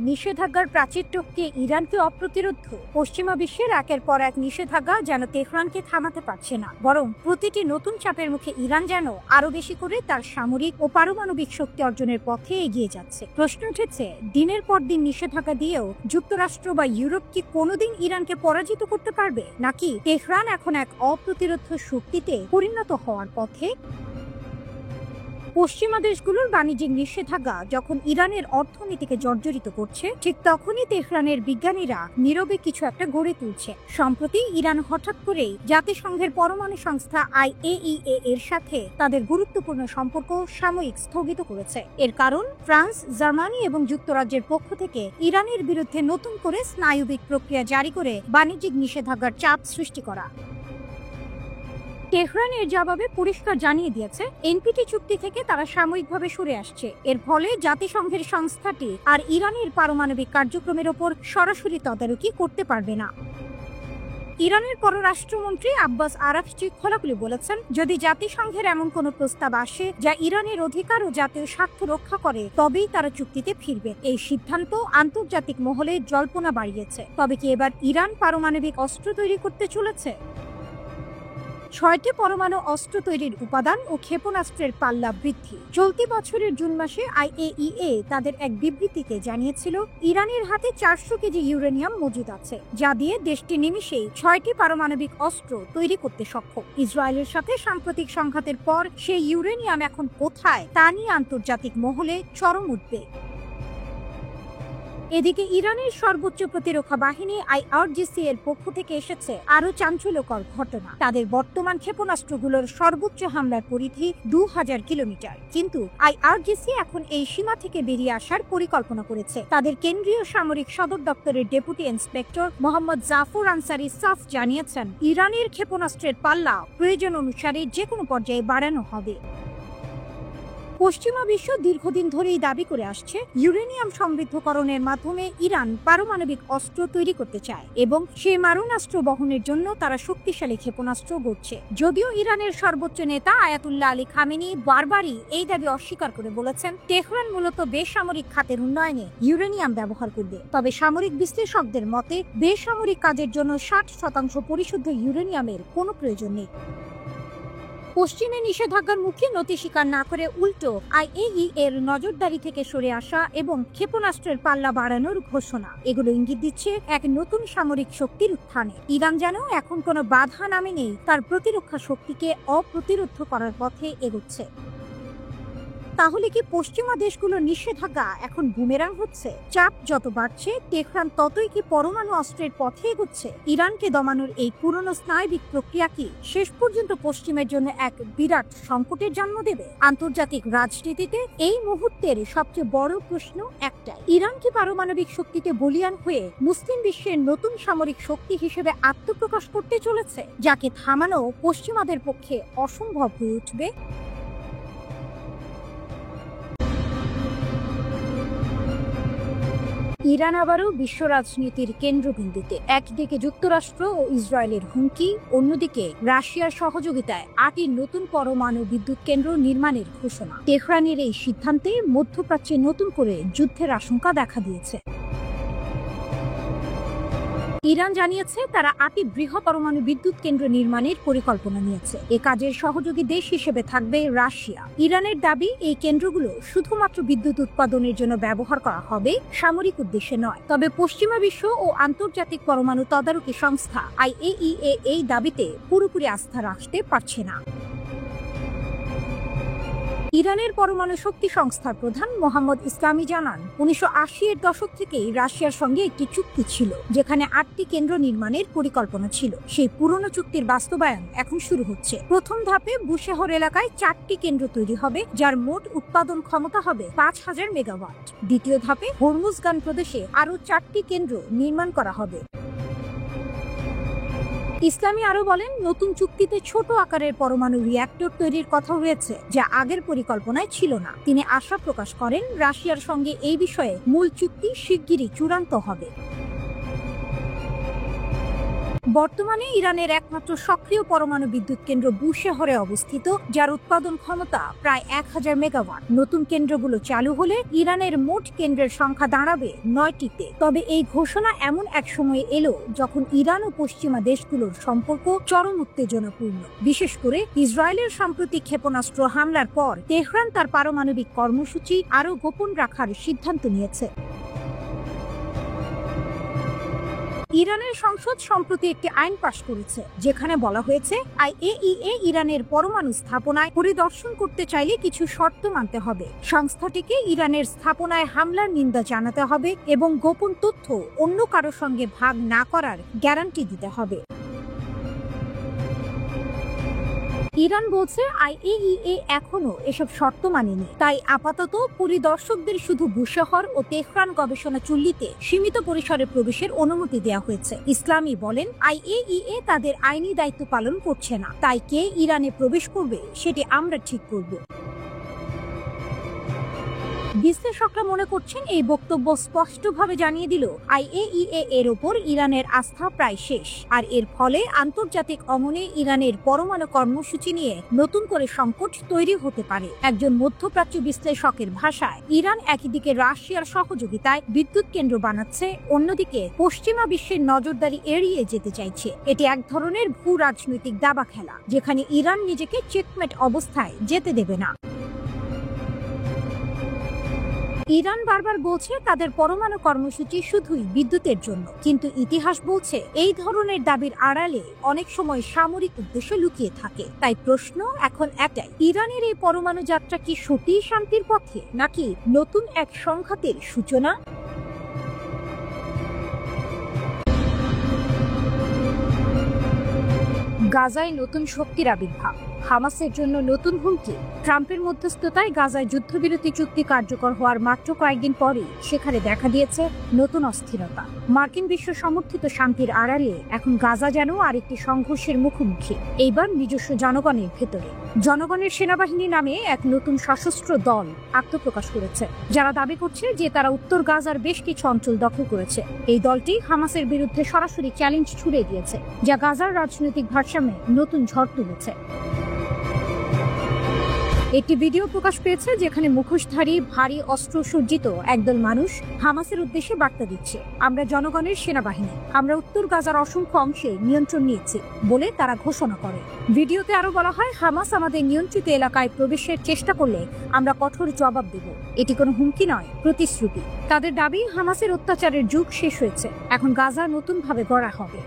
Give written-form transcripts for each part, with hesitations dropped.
নিষেধাজ্ঞার প্রাচীর টপকে ইরানকে অপ্রতিরোধ। পশ্চিমা বিশ্বের একের পর এক নিষেধাজ্ঞা যেন তেহরানকে থামাতে পারছে না, বরং প্রতিটি নতুন চাপের মুখে ইরান যেন আরো বেশি করে তার সামরিক ও পারমাণবিক শক্তি অর্জনের পথে এগিয়ে যাচ্ছে। প্রশ্ন উঠেছে, দিনের পর দিন নিষেধাজ্ঞা দিয়েও যুক্তরাষ্ট্র বা ইউরোপ কি কোনোদিন ইরানকে পরাজিত করতে পারবে, নাকি তেহরান এখন এক অপ্রতিরোধ শক্তিতে পরিণত হওয়ার পথে? পশ্চিমা দেশগুলোর বাণিজ্যিক নিষেধাজ্ঞা যখন ইরানের অর্থনীতিকে জর্জরিত করছে, ঠিক তখনই তেহরানের বিজ্ঞানীরা নীরবে কিছু একটা গড়ে তুলছে। সম্প্রতি ইরান হঠাৎ করেই জাতিসংঘের পরমাণু সংস্থা IAEA এর সাথে তাদের গুরুত্বপূর্ণ সম্পর্ক সাময়িক স্থগিত করেছে। এর কারণ ফ্রান্স, জার্মানি এবং যুক্তরাজ্যের পক্ষ থেকে ইরানের বিরুদ্ধে নতুন করে স্নায়বিক প্রক্রিয়া জারি করে বাণিজ্যিক নিষেধাজ্ঞার চাপ সৃষ্টি করা। তেহরান এর জবাবে পরিষ্কার জানিয়ে দিয়েছে, NPT চুক্তি থেকে তারা সাময়িকভাবে সরে আসছে। এর ফলে জাতিসংঘের সংস্থাটি আর ইরানের পারমাণবিক কার্যক্রমের ওপর সরাসরি তদারকি করতে পারবে না। ইরানের পররাষ্ট্রমন্ত্রী আব্বাস আরাকচি খোলাখুলি বলেছেন, যদি জাতিসংঘের এমন কোনো প্রস্তাব আসে যা ইরানের অধিকার ও জাতীয় স্বার্থ রক্ষা করে, তবেই তারা চুক্তিতে ফিরবে। এই সিদ্ধান্ত আন্তর্জাতিক মহলে জল্পনা বাড়িয়েছে। তবে কি এবার ইরান পারমাণবিক অস্ত্র তৈরি করতে চলেছে? 6টি পরমাণু অস্ত্র তৈরির উপাদান ও ক্ষেপণাস্ত্রের পাল্লা বৃদ্ধি। চলতি বছরের জুন মাসে IAEA তাদের এক বিবৃতিতে জানিয়েছিল, ইরানের হাতে 400 কেজি ইউরেনিয়াম মজুদ আছে, যা দিয়ে দেশটি নিমিষেই 6টি পারমাণবিক অস্ত্র তৈরি করতে সক্ষম। ইসরায়েলের সাথে সাম্প্রতিক সংঘাতের পর সেই ইউরেনিয়াম এখন কোথায় তা নিয়ে আন্তর্জাতিক মহলে চরম উদ্বেগ। এদিকে ইরানের সর্বোচ্চ প্রতিরক্ষা বাহিনী IRGC এর পক্ষ থেকে এসেছে আরো চাঞ্চল্যকর ঘটনা। তাদের বর্তমান ক্ষেপণাস্ত্রগুলোর সর্বোচ্চ হামলার পরিধি 2000 কিলোমিটার, কিন্তু IRGC এখন এই সীমা থেকে বেরিয়ে আসার পরিকল্পনা করেছে। তাদের কেন্দ্রীয় সামরিক সদর দপ্তরের ডেপুটি ইন্সপেক্টর মোহাম্মদ জাফর আনসারি সাফ জানিয়েছেন, ইরানের ক্ষেপণাস্ত্রের পাল্লা প্রয়োজন অনুসারে যে কোনো পর্যায়ে বাড়ানো হবে। পশ্চিমা বিশ্ব দীর্ঘদিন ধরেই দাবি করে আসছে, ইউরেনিয়াম সমৃদ্ধকরণের মাধ্যমে ইরান পারমাণবিক অস্ত্র তৈরি করতে চায় এবং সেই মারণাস্ত্র বহনের জন্য তারা শক্তিশালী ক্ষেপণাস্ত্র গড়ছে। যদিও ইরানের সর্বোচ্চ নেতা আয়াতুল্লাহ আলী খামেনি বারবারই এই দাবি অস্বীকার করে বলেছেন, তেহরান মূলত বেসামরিক খাতের উন্নয়নে ইউরেনিয়াম ব্যবহার করবে। তবে সামরিক বিশ্লেষকদের মতে, বেসামরিক কাজের জন্য 60% পরিশুদ্ধ ইউরেনিয়ামের কোনো প্রয়োজন নেই। পশ্চিমে নিষেধাজ্ঞার মুখে নতি স্বীকার না করে উল্টো IAEA এর নজরদারি থেকে সরে আসা এবং ক্ষেপণাস্ত্রের পাল্লা বাড়ানোর ঘোষণা, এগুলো ইঙ্গিত দিচ্ছে এক নতুন সামরিক শক্তির উত্থানে। ইরান যেন এখন কোনো বাধা না মেনেই তার প্রতিরক্ষা শক্তিকে অপ্রতিরোধ করার পথে এগোচ্ছে। তাহলে কি পশ্চিমা দেশগুলোর নিষেধাজ্ঞা এখন বুমেরাং হচ্ছে? চাপ যত বাড়ছে, তেহরান ততই কি পরমাণু অস্ত্রের পথে এগোচ্ছে? ইরানকে দমানোর এই পুরনো স্নায়বিক প্রক্রিয়া কি শেষ পর্যন্ত পশ্চিমের জন্য এক বিরাট সংকটের জন্ম দেবে? আন্তর্জাতিক রাজনীতিতে এই মুহূর্তের সবচেয়ে বড় প্রশ্ন একটাই, ইরান কি পারমাণবিক শক্তিতে বলিয়ান হয়ে মুসলিম বিশ্বের নতুন সামরিক শক্তি হিসেবে আত্মপ্রকাশ করতে চলেছে, যাকে থামানো পশ্চিমাদের পক্ষে অসম্ভব হয়ে উঠবে? ইরান আবারও বিশ্ব রাজনীতির কেন্দ্রবিন্দুতে। একদিকে যুক্তরাষ্ট্র ও ইসরায়েলের হুমকি, অন্যদিকে রাশিয়ার সহযোগিতায় 8টি নতুন পরমাণু বিদ্যুৎ কেন্দ্র নির্মাণের ঘোষণা। তেহরানের এই সিদ্ধান্তে মধ্যপ্রাচ্যে নতুন করে যুদ্ধের আশঙ্কা দেখা দিয়েছে। ইরান জানিয়েছে, তারা 8টি বৃহৎ পরমাণু বিদ্যুৎ কেন্দ্র নির্মাণের পরিকল্পনা নিয়েছে। এ কাজের সহযোগী দেশ হিসেবে থাকবে রাশিয়া। ইরানের দাবি, এই কেন্দ্রগুলো শুধুমাত্র বিদ্যুৎ উৎপাদনের জন্য ব্যবহার করা হবে, সামরিক উদ্দেশ্যে নয়। তবে পশ্চিমা বিশ্ব ও আন্তর্জাতিক পরমাণু তদারকি সংস্থা IAEA এই দাবিতে পুরোপুরি আস্থা রাখতে পারছে না। ইরানের পরমাণু শক্তি সংস্থার প্রধান মোহাম্মদ ইসলামি জানান, 1980 এর দশক থেকেই রাশিয়ার সঙ্গে একটি চুক্তি ছিল, যেখানে 8টি কেন্দ্র নির্মাণের পরিকল্পনা ছিল। সেই পুরনো চুক্তির বাস্তবায়ন এখন শুরু হচ্ছে। প্রথম ধাপে বুশেহর এলাকায় 4টি কেন্দ্র তৈরি হবে, যার মোট উৎপাদন ক্ষমতা হবে 5000 মেগাওয়াট। দ্বিতীয় ধাপে হরমুজগান প্রদেশে আরও 4টি কেন্দ্র নির্মাণ করা হবে। ইসলামী আরো বলেন, নতুন চুক্তিতে ছোট আকারের পরমাণু রিঅ্যাক্টর তৈরির কথা রয়েছে, যা আগের পরিকল্পনায় ছিল না। তিনি আশা প্রকাশ করেন, রাশিয়ার সঙ্গে এই বিষয়ে মূল চুক্তি শিগগিরই চূড়ান্ত হবে। বর্তমানে ইরানের একমাত্র সক্রিয় পরমাণু বিদ্যুৎ কেন্দ্র বুশেহরে অবস্থিত, যার উৎপাদন ক্ষমতা প্রায় 1000 মেগাওয়াট। নতুন কেন্দ্রগুলো চালু হলে ইরানের মোট কেন্দ্রের সংখ্যা দাঁড়াবে 9টিতে। তবে এই ঘোষণা এমন এক সময়ে এলো যখন ইরান ও পশ্চিমা দেশগুলোর সম্পর্ক চরম উত্তেজনাপূর্ণ। বিশেষ করে ইসরায়েলের সাম্প্রতিক ক্ষেপণাস্ত্র হামলার পর তেহরান তার পারমাণবিক কর্মসূচি আরও গোপন রাখার সিদ্ধান্ত নিয়েছে। ইরানের সংসদ সম্প্রতি একটি আইন পাশ করেছে, যেখানে বলা হয়েছে আইএইএ ইরানের পরমাণু স্থাপনায় পরিদর্শন করতে চাইলে কিছু শর্ত মানতে হবে। সংস্থাটিকে ইরানের স্থাপনায় হামলার নিন্দা জানাতে হবে এবং গোপন তথ্য অন্য কারো সঙ্গে ভাগ না করার গ্যারান্টি দিতে হবে। ইরান বলছে আইএইএ এখনো এসব শর্ত মানেনি, তাই আপাতত পরিদর্শকদের শুধু বুশেহর ও তেহরান গবেষণা চুল্লিতে সীমিত পরিসরে প্রবেশের অনুমতি দেওয়া হয়েছে। ইসলামী বলেন আইএইএ তাদের আইনি দায়িত্ব পালন করছে না, তাই কে ইরানে প্রবেশ করবে সেটি আমরা ঠিক করব। বিশ্লেষকরা মনে করছেন এই বক্তব্য স্পষ্টভাবে জানিয়ে দিল আইএইএ এর ওপর ইরানের আস্থা প্রায় শেষ, আর এর ফলে আন্তর্জাতিক অঙ্গনে ইরানের পরমাণু কর্মসূচি নিয়ে নতুন করে সংকট তৈরি হতে পারে। একজন মধ্যপ্রাচ্য বিশ্লেষকের ভাষায়, ইরান একদিকে রাশিয়ার সহযোগিতায় বিদ্যুৎ কেন্দ্র বানাচ্ছে, অন্যদিকে পশ্চিমা বিশ্বের নজরদারি এড়িয়ে যেতে চাইছে। এটি এক ধরনের ভূ রাজনৈতিক দাবা খেলা, যেখানে ইরান নিজেকে চেকমেট অবস্থায় যেতে দেবে না। ইরান বারবার বলছে তাদের পরমাণু কর্মসূচি শুধুই বিদ্যুতের জন্য, কিন্তু ইতিহাস বলছে এই ধরনের দাবির আড়ালে অনেক সময় সামরিক উদ্দেশ্য লুকিয়ে থাকে। তাই প্রশ্ন এখন একটাই, ইরানের এই পরমাণু যাত্রা কি সত্যিই শান্তির পথে, নাকি নতুন এক সংঘাতের সূচনা? গাজায় নতুন শক্তির আবির্ভাব, হামাসের জন্য নতুন হুমকি। ট্রাম্পের মধ্যস্থতায় গাজায় যুদ্ধবিরতি চুক্তি কার্যকর হওয়ার মাত্র কয়েকদিন পরেই সেখানে দেখা দিয়েছে নতুন অস্থিরতা। মার্কিন বিশ্ব সমর্থিত শান্তির আড়ালে এখন গাজা যেন আরেকটি সংঘর্ষের মুখোমুখি, এইবার নিজস্ব জনগণের ভেতরে। জনগণের সেনাবাহিনী নামে এক নতুন সশস্ত্র দল আত্মপ্রকাশ করেছে, যারা দাবি করছে যে তারা উত্তর গাজার বেশ কিছু অঞ্চল দখল করেছে। এই দলটি হামাসের বিরুদ্ধে সরাসরি চ্যালেঞ্জ ছুড়ে দিয়েছে, যা গাজার রাজনৈতিক ভারসাম্যে নতুন ঝড় তুলেছে। একটি ভিডিও প্রকাশ পেয়েছে যেখানে মুখোশধারী ভারী অস্ত্র সজ্জিত একদল মানুষ হামাসের উদ্দেশ্যে বার্তা দিচ্ছে, আমরা জনগণের সেনাবাহিনী, আমরা উত্তর গাজার অসংখ্য অংশে নিয়ন্ত্রণ নিয়েছি বলে তারা ঘোষণা করে। ভিডিওতে আরো বলা হয়, হামাস আমাদের নিয়ন্ত্রিত এলাকায় প্রবেশের চেষ্টা করলে আমরা কঠোর জবাব দেব। এটি কোনো হুমকি নয়, প্রতিশ্রুতি। তাদের দাবি হামাসের অত্যাচারের যুগ শেষ হয়েছে, এখন গাজা নতুনভাবে গড়া হবে।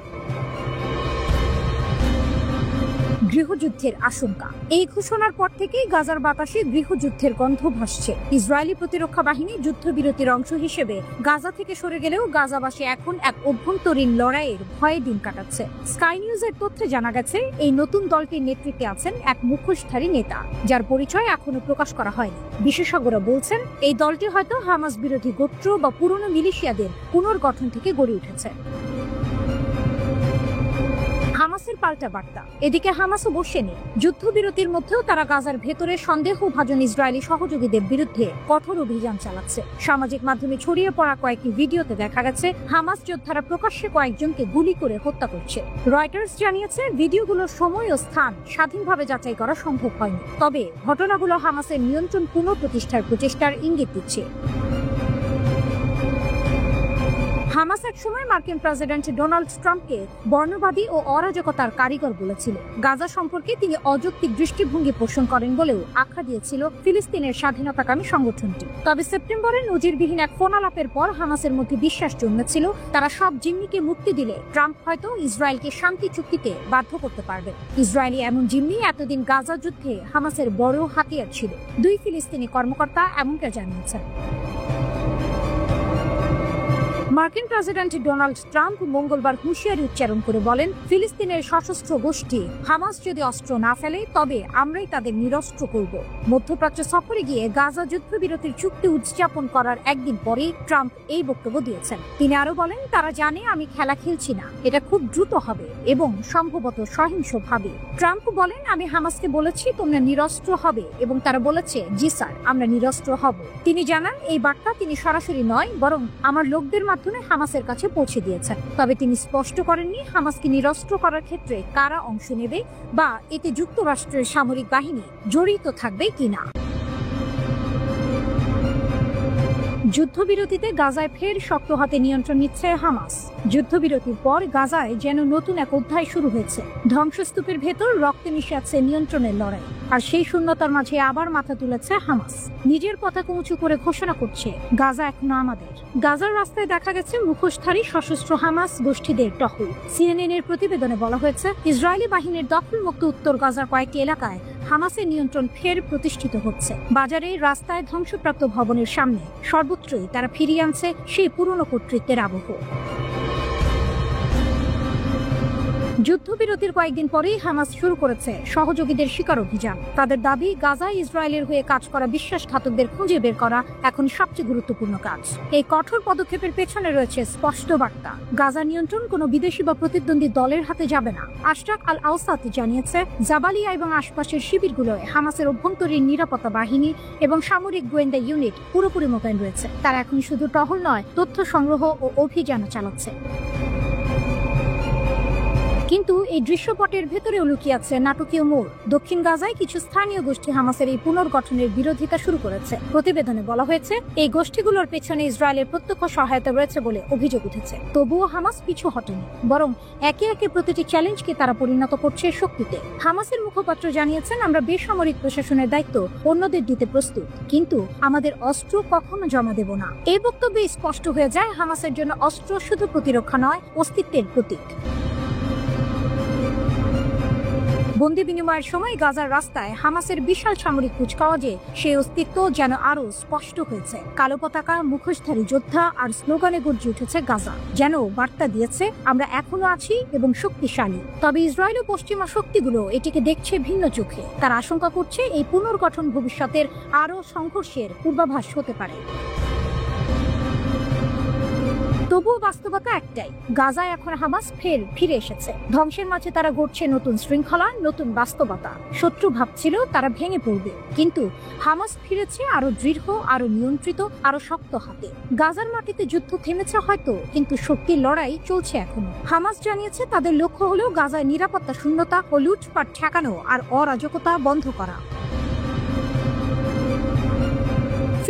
গৃহযুদ্ধের আশঙ্কা। এই ঘোষণার পর থেকেই গাজার বাতাসে গৃহযুদ্ধের গন্ধ ভাসছে। ইসরায়েলি প্রতিরক্ষা বাহিনী যুদ্ধবিরতির অংশ হিসেবে গাজা থেকে সরে গেলেও গাজাবাসী এখন এক অভ্যন্তরীণ লড়াইয়ের ভয়ে দিন কাটাচ্ছে। স্কাই নিউজের তথ্যে জানা গেছে, এই নতুন দলটির নেতৃত্বে আছেন এক মুখোশধারী নেতা, যার পরিচয় এখনো প্রকাশ করা হয়নি। বিশেষজ্ঞরা বলছেন এই দলটি হয়তো হামাস বিরোধী গোত্র বা পুরনো মিলিশিয়াদের পুনর্গঠন থেকে গড়ে উঠেছে। হামাসের পাল্টা বার্তা। এদিকে হামাসও বসেনি। যুদ্ধবিরতির মধ্যেও তারা গাজার ভেতরে সন্দেহভাজন ইসরায়েলি সহযোগীদের বিরুদ্ধে কঠোর অভিযান চালাচ্ছে। সামাজিক মাধ্যমে ছড়িয়ে পড়া কয়েকটি ভিডিওতে দেখা গেছে হামাস যোদ্ধারা প্রকাশ্যে কয়েকজনকে গুলি করে হত্যা করছে। রয়টার্স জানিয়েছে, ভিডিওগুলোর সময় ও স্থান স্বাধীনভাবে যাচাই করা সম্ভব হয়নি, তবে ঘটনাগুলো হামাসের নিয়ন্ত্রণ পুনঃপ্রতিষ্ঠার প্রচেষ্টার ইঙ্গিত দিচ্ছে। হামাস এক সময় মার্কিন প্রেসিডেন্ট ডোনাল্ড ট্রাম্পকে বর্ণবাদী ও অরাজকতার কারিগর বলেছিল। গাজা সম্পর্কে তিনি অযৌক্তিক দৃষ্টিভঙ্গি পোষণ করেন বলেও আখ্যা দিয়েছিল ফিলিস্তিনের স্বাধীনতাকামী সংগঠনটি। তবে সেপ্টেম্বরে নজিরবিহীন এক ফোন আলাপের পর হামাসের মধ্যে বিশ্বাস জন্মেছিল তারা সব জিম্মিকে মুক্তি দিলে ট্রাম্প হয়তো ইসরায়েলকে শান্তি চুক্তিতে বাধ্য করতে পারবে। ইসরায়েলি এমন জিম্মি এতদিন গাজা যুদ্ধে হামাসের বড় হাতিয়ার ছিল, দুই ফিলিস্তিনি কর্মকর্তা এমনটা জানিয়েছেন। মার্কিন প্রেসিডেন্ট ডোনাল্ড ট্রাম্প মঙ্গলবার হুঁশিয়ারি উচ্চারণ করে বলেন, ফিলিস্তিনের সশস্ত্র গোষ্ঠী হামাস যদি অস্ত্র না ফেলে তবে আমরাই তাদের নিরস্ত্র করব। মধ্যপ্রাচ্য সফরে গিয়ে গাজা যুদ্ধবিরতির চুক্তি উদযাপন করার একদিন পরেই ট্রাম্প এই বক্তব্য দিয়েছেন। তিনি আরো বলেন, তারা জানে আমি খেলা খেলছি না, এটা খুব দ্রুত হবে এবং সম্ভবত সহিংসভাবে। ট্রাম্প বলেন, আমি হামাসকে বলেছি তোমরা নিরস্ত্র হবে এবং তারা বলেছে জি স্যার, আমরা নিরস্ত্র হব। তিনি জানান এই বার্তা তিনি সরাসরি নয় বরং আমার লোকদের মাধ্যমে হামাসের কাছে পৌঁছে দিয়েছেন। তবে তিনি স্পষ্ট করেননি হামাসকে নিরস্ত্র করার ক্ষেত্রে কারা অংশ নেবে বা এতে যুক্তরাষ্ট্রের সামরিক বাহিনী জড়িত থাকবে কিনা। যুদ্ধবিরতিতে গাজায় ফের শক্ত হাতে নিয়ন্ত্রণ নিচ্ছে হামাস। যুদ্ধবিরতির পর গাজায় যেন নতুন এক অধ্যায় শুরু হয়েছে। ধ্বংসস্তূপের ভেতর রক্তে মিশে আছে নিয়ন্ত্রণের লড়াই, আর সেই শূন্যতার মাঝে আবার মাথা তুলেছে হামাস। নিজের পতাকা উঁচু করে ঘোষণা করছে, গাজা এখনো আমাদের। গাজার রাস্তায় দেখা গেছে মুখোশধারী সশস্ত্র হামাস গোষ্ঠীদের টহল। সিএনএন এর প্রতিবেদনে বলা হয়েছে, ইসরায়েলি বাহিনীর দখলমুক্ত উত্তর গাজার কয়েকটি এলাকায় হামাসের নিয়ন্ত্রণ ফের প্রতিষ্ঠিত হচ্ছে। বাজারে, রাস্তায়, ধ্বংসপ্রাপ্ত ভবনের সামনে সর্বত্রই তারা ফিরিয়ে আনছে সেই পুরনো কর্তৃত্বের আবহ। যুদ্ধবিরতির কয়েকদিন পরেই হামাস শুরু করেছে সহযোগীদের শিকার অভিযান। তাদের দাবি, গাজায় ইসরায়েলের হয়ে কাজ করা বিশ্বাসঘাতকদের খুঁজে বের করা এখন সবচেয়ে গুরুত্বপূর্ণ কাজ। এই কঠোর পদক্ষেপের পেছনে রয়েছে স্পষ্ট বার্তা, গাজা নিয়ন্ত্রণ কোনো বিদেশি বা প্রতিদ্বন্দ্বী দলের হাতে যাবে না। আশরাক আল আওসাত জানিয়েছে, জাবালিয়া এবং আশপাশের শিবিরগুলোয় হামাসের অভ্যন্তরীণ নিরাপত্তা বাহিনী এবং সামরিক গোয়েন্দা ইউনিট পুরোপুরি মোতায়েন রয়েছে। তারা এখন শুধু টহল নয়, তথ্য সংগ্রহ ও অভিযান চালাচ্ছে। কিন্তু এই দৃশ্যপটের ভেতরেও লুকিয়ে আছে নাটকীয় মোড়। দক্ষিণ গাজায় কিছু স্থানীয় গোষ্ঠী হামাসের এই পুনর্গঠনের বিরোধিতা শুরু করেছে। প্রতিবেদনে বলা হয়েছে, এই গোষ্ঠীগুলোর পেছনে ইসরায়েলের প্রত্যক্ষ সহায়তা রয়েছে বলে অভিযোগ উঠেছে। তবুও হামাস পিছু হটেনি, বরং একে একে প্রতিটি চ্যালেঞ্জকে তারা পরিণত করছে শক্তিতে। হামাসের মুখপাত্র জানিয়েছেন, আমরা বেসামরিক প্রশাসনের দায়িত্ব অন্যদের দিতে প্রস্তুত, কিন্তু আমাদের অস্ত্র কখনো জমা দেব না। এই বক্তব্যে স্পষ্ট হয়ে যায়, হামাসের জন্য অস্ত্র শুধু প্রতিরক্ষা নয়, অস্তিত্বের প্রতীক। বন্দি বিনিময়ের সময় গাজার রাস্তায় হামাসের বিশাল সামরিক কুচকাওয়াজে সেই অস্তিত্ব যেন আরো স্পষ্ট হয়েছে। কালো পতাকা, মুখোশধারী যোদ্ধা আর স্লোগানে গর্জে উঠেছে গাজা, যেন বার্তা দিয়েছে, আমরা এখনো আছি এবং শক্তিশালী। তবে ইসরায়েল ও পশ্চিমা শক্তিগুলো এটিকে দেখছে ভিন্ন চোখে। তারা আশঙ্কা করছে, এই পুনর্গঠন ভবিষ্যতের আরো সংঘর্ষের পূর্বাভাস হতে পারে। তবুও বাস্তবতা একটাই, গাজায় এখন হামাস ফিরে এসেছে। ধ্বংসের মাঝে তারা গড়ছে নতুন শৃঙ্খলা, নতুন বাস্তবতা। শত্রু ভাবছিল তারা ভেঙে পড়বে, কিন্তু হামাস ফিরেছে আরো দৃঢ়, আরো নিয়ন্ত্রিত, আরো শক্ত হাতে। গাজার মাটিতে যুদ্ধ থেমেছে হয়তো, কিন্তু শক্তির লড়াই চলছে এখনো। হামাস জানিয়েছে, তাদের লক্ষ্য হলো গাজায় নিরাপত্তা শূন্যতা ও লুটপাট ঠেকানো আর অরাজকতা বন্ধ করা।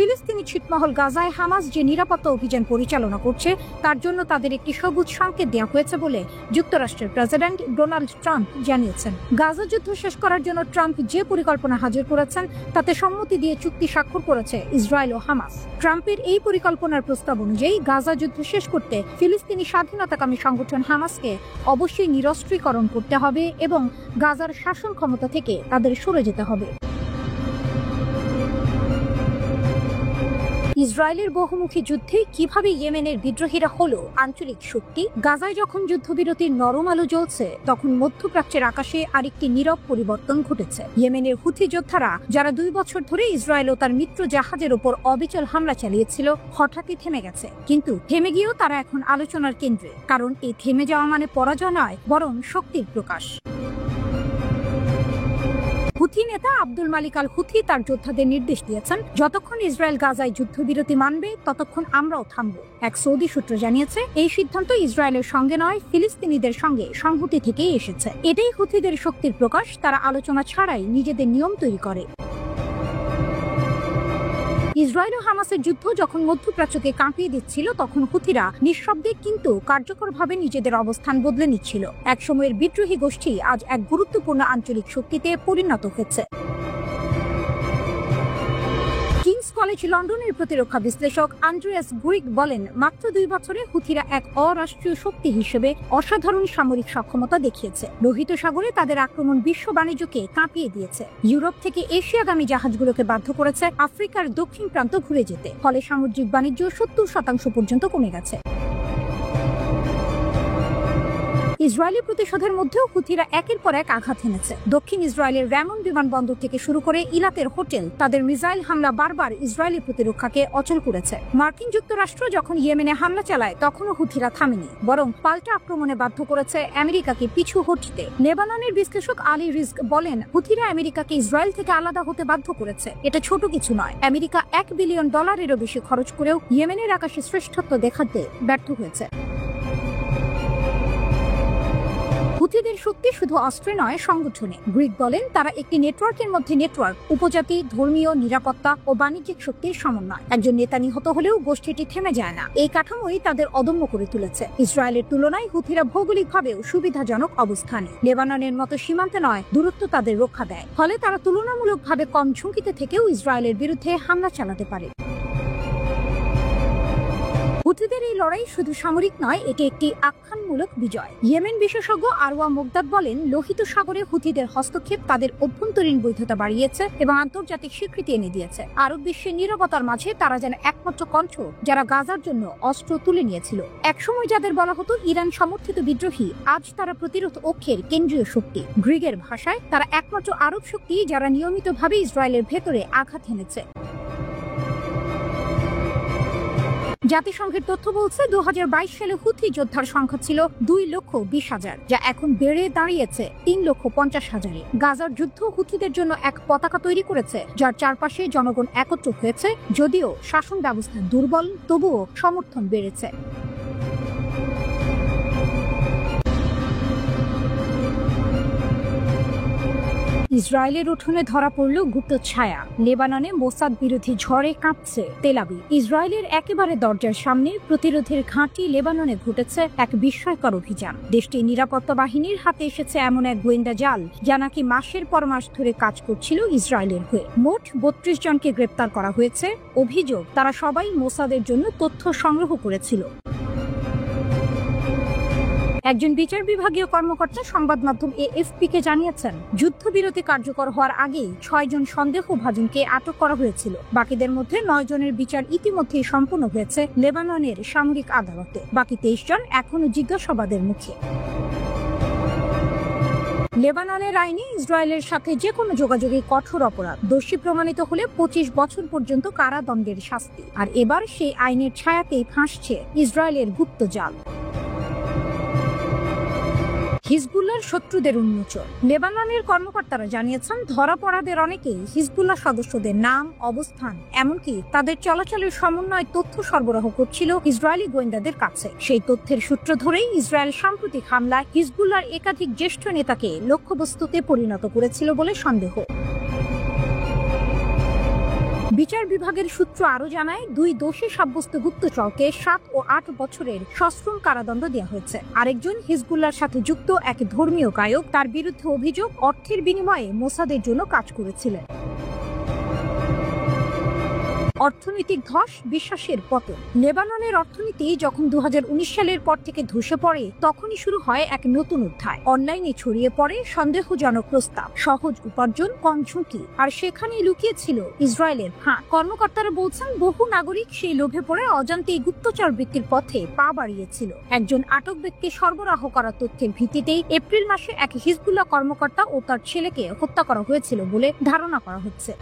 ফিলিস্তিনি ছিটমহল গাজায় হামাস যে নিরাপত্তা অভিযান পরিচালনা করছে, তার জন্য তাদের একটি সবুজ সংকেত দেওয়া হয়েছে বলে যুক্তরাষ্ট্রের প্রেসিডেন্ট ডোনাল্ড ট্রাম্প জানিয়েছেন। গাজা যুদ্ধ শেষ করার জন্য ট্রাম্প যে পরিকল্পনা হাজির করেছেন, তাতে সম্মতি দিয়ে চুক্তি স্বাক্ষর করেছে ইসরায়েল ও হামাস। ট্রাম্পের এই পরিকল্পনার প্রস্তাব অনুযায়ী গাজা যুদ্ধ শেষ করতে ফিলিস্তিনি স্বাধীনতাকামী সংগঠন হামাসকে অবশ্যই নিরস্ত্রীকরণ করতে হবে এবং গাজার শাসন ক্ষমতা থেকে তাদের সরে যেতে হবে। ইসরায়েলের বহুমুখী যুদ্ধে কিভাবে ইয়েমেনের বিদ্রোহীরা হলো আঞ্চলিক শক্তি। গাজায় যখন যুদ্ধবিরতির নরম আলো জ্বলছে, তখন মধ্যপ্রাচ্যের আকাশে আরেকটি নীরব পরিবর্তন ঘটেছে। ইয়েমেনের হুথি যোদ্ধারা, যারা 2 বছর ধরে ইসরায়েল ও তার মিত্র জাহাজের উপর অবিচল হামলা চালিয়েছিল, হঠাৎই থেমে গেছে। কিন্তু থেমে গিয়েও তারা এখন আলোচনার কেন্দ্রে, কারণ এই থেমে যাওয়া মানে পরাজয় নয়, বরং শক্তির প্রকাশ। হুথি নেতা আব্দুল মালিক আল হুথি তার যোদ্ধাদের নির্দেশ দিয়েছেন, যতক্ষণ ইসরায়েল গাজায় যুদ্ধবিরতি মানবে, ততক্ষণ আমরাও থামবো। এক সৌদি সূত্র জানিয়েছে, এই সিদ্ধান্ত ইসরায়েলের সঙ্গে নয়, ফিলিস্তিনিদের সঙ্গে সংহতি থেকেই এসেছে। এটাই হুথিদের শক্তির প্রকাশ, তারা আলোচনা ছাড়াই নিজেদের নিয়ম তৈরি করে। ইসরায়েল ও হামাসের যুদ্ধ যখন মধ্যপ্রাচ্যকে কাঁপিয়ে দিচ্ছিল, তখন হুথিরা নিঃশব্দে কিন্তু কার্যকরভাবে নিজেদের অবস্থান বদলে নিচ্ছিল। একসময়ের বিদ্রোহী গোষ্ঠী আজ এক গুরুত্বপূর্ণ আঞ্চলিক শক্তিতে পরিণত হয়েছে। কিংস কলেজ লন্ডনের প্রতিরক্ষা বিশ্লেষক আন্দ্রেয়াস গুরিক বলেন, মাত্র 2 বছরে হুথিরা এক অরাষ্ট্রীয় শক্তি হিসেবে অসাধারণ সামরিক সক্ষমতা দেখিয়েছে। লোহিত সাগরে তাদের আক্রমণ বিশ্ব বাণিজ্যকে কাঁপিয়ে দিয়েছে। ইউরোপ থেকে এশিয়াগামী জাহাজগুলোকে বাধ্য করেছে আফ্রিকার দক্ষিণ প্রান্ত ঘুরে যেতে। ফলে সামুদ্রিক বাণিজ্য 70% পর্যন্ত কমে গেছে। ইসরায়েলি প্রতিশোধের মধ্যেও হুথিরা একের পর এক আঘাত হেনেছে। দক্ষিণ ইসরায়েলের র্যামন বিমানবন্দর থেকে শুরু করে ইলাতের হোটেল, তাদের মিসাইল হামলা বারবার ইসরায়েলি প্রতিরক্ষাকে অচল করেছে। মার্কিন যুক্তরাষ্ট্র যখন ইয়েমেনে হামলা চালায় তখনও হুথিরা থামেনি, বরং পাল্টা আক্রমণে বাধ্য করেছে আমেরিকাকে পিছু হটতে। লেবাননের বিশ্লেষক আলী রিজক বলেন, হুথিরা আমেরিকাকে ইসরায়েল থেকে আলাদা হতে বাধ্য করেছে। এটা ছোট কিছু নয়। আমেরিকা $1 বিলিয়ন বেশি খরচ করেও ইয়েমেনের আকাশে শ্রেষ্ঠত্ব দেখাতে ব্যর্থ হয়েছে। হুথিদের শক্তি শুধু অস্ত্রে নয়, সংগঠনে। গ্রিক বলেন, তারা একটি নেটওয়ার্কের মধ্যে নেটওয়ার্ক, উপজাতি, ধর্মীয়, নিরাপত্তা ও বাণিজ্যিক শক্তির সমন্বয়। একজন নেতা নিহত হলেও গোষ্ঠীটি থেমে যায় না। এই কাঠামোই তাদের অদম্য করে তুলেছে। ইসরায়েলের তুলনায় হুথিরা ভৌগোলিকভাবেও সুবিধাজনক অবস্থানে। লেবাননের মতো সীমান্তে নয়, দূরত্ব তাদের রক্ষা দেয়। ফলে তারা তুলনামূলকভাবে কম ঝুঁকিতে থেকেও ইসরায়েলের বিরুদ্ধে হামলা চালাতে পারে। হুথিদের এই লড়াই শুধু সামরিক নয়, এটি একটি আখ্যানমূলক বিজয়। ইয়েমেন বিশেষজ্ঞ আরওয়া মুগদাদ বলেন, লোহিত সাগরে হুথিদের হস্তক্ষেপ তাদের অভ্যন্তরীণ বৈধতা বাড়িয়েছে এবং আন্তর্জাতিক স্বীকৃতি এনে দিয়েছে। আরব বিশ্বের নীরবতার মাঝে তারা যেন একমাত্র কণ্ঠ, যারা গাজার জন্য অস্ত্র তুলে নিয়েছিল। একসময় যাদের বলা হতো ইরান সমর্থিত বিদ্রোহী, আজ তারা প্রতিরোধ অক্ষের কেন্দ্রীয় শক্তি। গ্রিগের ভাষায়, তারা একমাত্র আরব শক্তি যারা নিয়মিতভাবে ইসরায়েলের ভেতরে আঘাত হেনেছে। জাতিসংঘের তথ্য বলছে, 2022 সালে হুথি যোদ্ধার সংখ্যা ছিল 2,20,000, যা এখন বেড়ে দাঁড়িয়েছে 3,50,000-এ। গাজার যুদ্ধ হুথিদের জন্য এক পতাকা তৈরি করেছে, যার চারপাশে জনগণ একত্র হয়েছে। যদিও শাসন ব্যবস্থা দুর্বল, তবুও সমর্থন বেড়েছে। ইসরায়েলের উঠোনে ধরা পড়ল গুপ্ত ছায়া। লেবাননে মোসাদ বিরোধী ঝড়ে কাঁপছে তেল আবিব। ইসরায়েলের একেবারে দরজার সামনে প্রতিরোধের ঘাঁটি লেবাননে ঘটেছে এক বিস্ময়কর অভিযান। দেশটির নিরাপত্তা বাহিনীর হাতে এসেছে এমন এক গোয়েন্দা জাল, যা নাকি মাসের পর মাস ধরে কাজ করছিল ইসরায়েলের হয়ে। মোট 32 জনকে গ্রেপ্তার করা হয়েছে। অভিযোগ, তারা সবাই মোসাদের জন্য তথ্য সংগ্রহ করেছিল। একজন বিচার বিভাগীয় কর্মকর্তা সংবাদ মাধ্যম AFP-কে জানিয়েছেন, যুদ্ধবিরতি কার্যকর হওয়ার আগেই 6 জন সন্দেহভাজনকে আটক করা হয়েছিল। বাকিদের মধ্যে 9 জনের বিচার ইতিমধ্যেই সম্পন্ন হয়েছে লেবাননের সামরিক আদালতে। বাকি 23 জন এখনো জিজ্ঞাসাবাদের মুখে। লেবাননের আইনে ইসরায়েলের সাথে যে কোনো যোগাযোগে কঠোর অপরাধ, দোষী প্রমাণিত হলে 25 বছর পর্যন্ত কারাদণ্ডের শাস্তি। আর এবার সেই আইনের ছায়াতেই ফাঁসছে ইসরায়েলের গুপ্ত জাল। হিজবুল্লাহর শত্রুদের উন্মোচন। লেবাননের কর্মকর্তারা জানিয়েছেন, ধরা পড়াদের অনেকেই হিজবুল্লাহ সদস্যদের নাম, অবস্থান, এমনকি তাদের চলাচলের সমন্বয় তথ্য সরবরাহ করছিল ইসরায়েলি গোয়েন্দাদের কাছে। সেই তথ্যের সূত্র ধরেই ইসরায়েল সাম্প্রতিক হামলায় হিজবুল্লাহর একাধিক জ্যেষ্ঠ নেতাকে লক্ষ্যবস্তুতে পরিণত করেছিল বলে সন্দেহ। বিচার বিভাগের সূত্র আরো জানায়, 2 দোষী সাব্যস্ত গুপ্তচরকে 7 ও 8 বছরের সশ্রম কারাদণ্ড দেওয়া হয়েছে। আরেকজন হিজবুল্লাহর সাথে যুক্ত এক ধর্মীয় গায়ক, তার বিরুদ্ধে অভিযোগ অর্থের বিনিময়ে মোসাদের জন্য কাজ করেছিলেন। অর্থনৈতিক ধস, বিশ্বাসের পতন। লেবাননের অর্থনীতি যখন 2019 সালের পর থেকে ধসে পড়ে, তখনই শুরু হয় এক নতুন অধ্যায়। অনলাইনে ছড়িয়ে পড়ে সন্দেহজনক প্রস্তাব, সহজ উপার্জন, কম ঝুঁকি, আর সেখানেই লুকিয়ে ছিল ইসরায়েলের ফাঁদ। কর্মকর্তারা বলছেন, বহু নাগরিক সেই লোভে পড়ে অজান্তেই গুপ্তচর বৃত্তির পথে পা বাড়িয়েছিল। একজন আটক ব্যক্তি সরবরাহ করা তথ্যের ভিত্তিতেই এপ্রিল মাসে এক হিজবুল্লাহ কর্মকর্তা ও তার ছেলেকে হত্যা করা হয়েছিল বলে ধারণা করা হচ্ছে।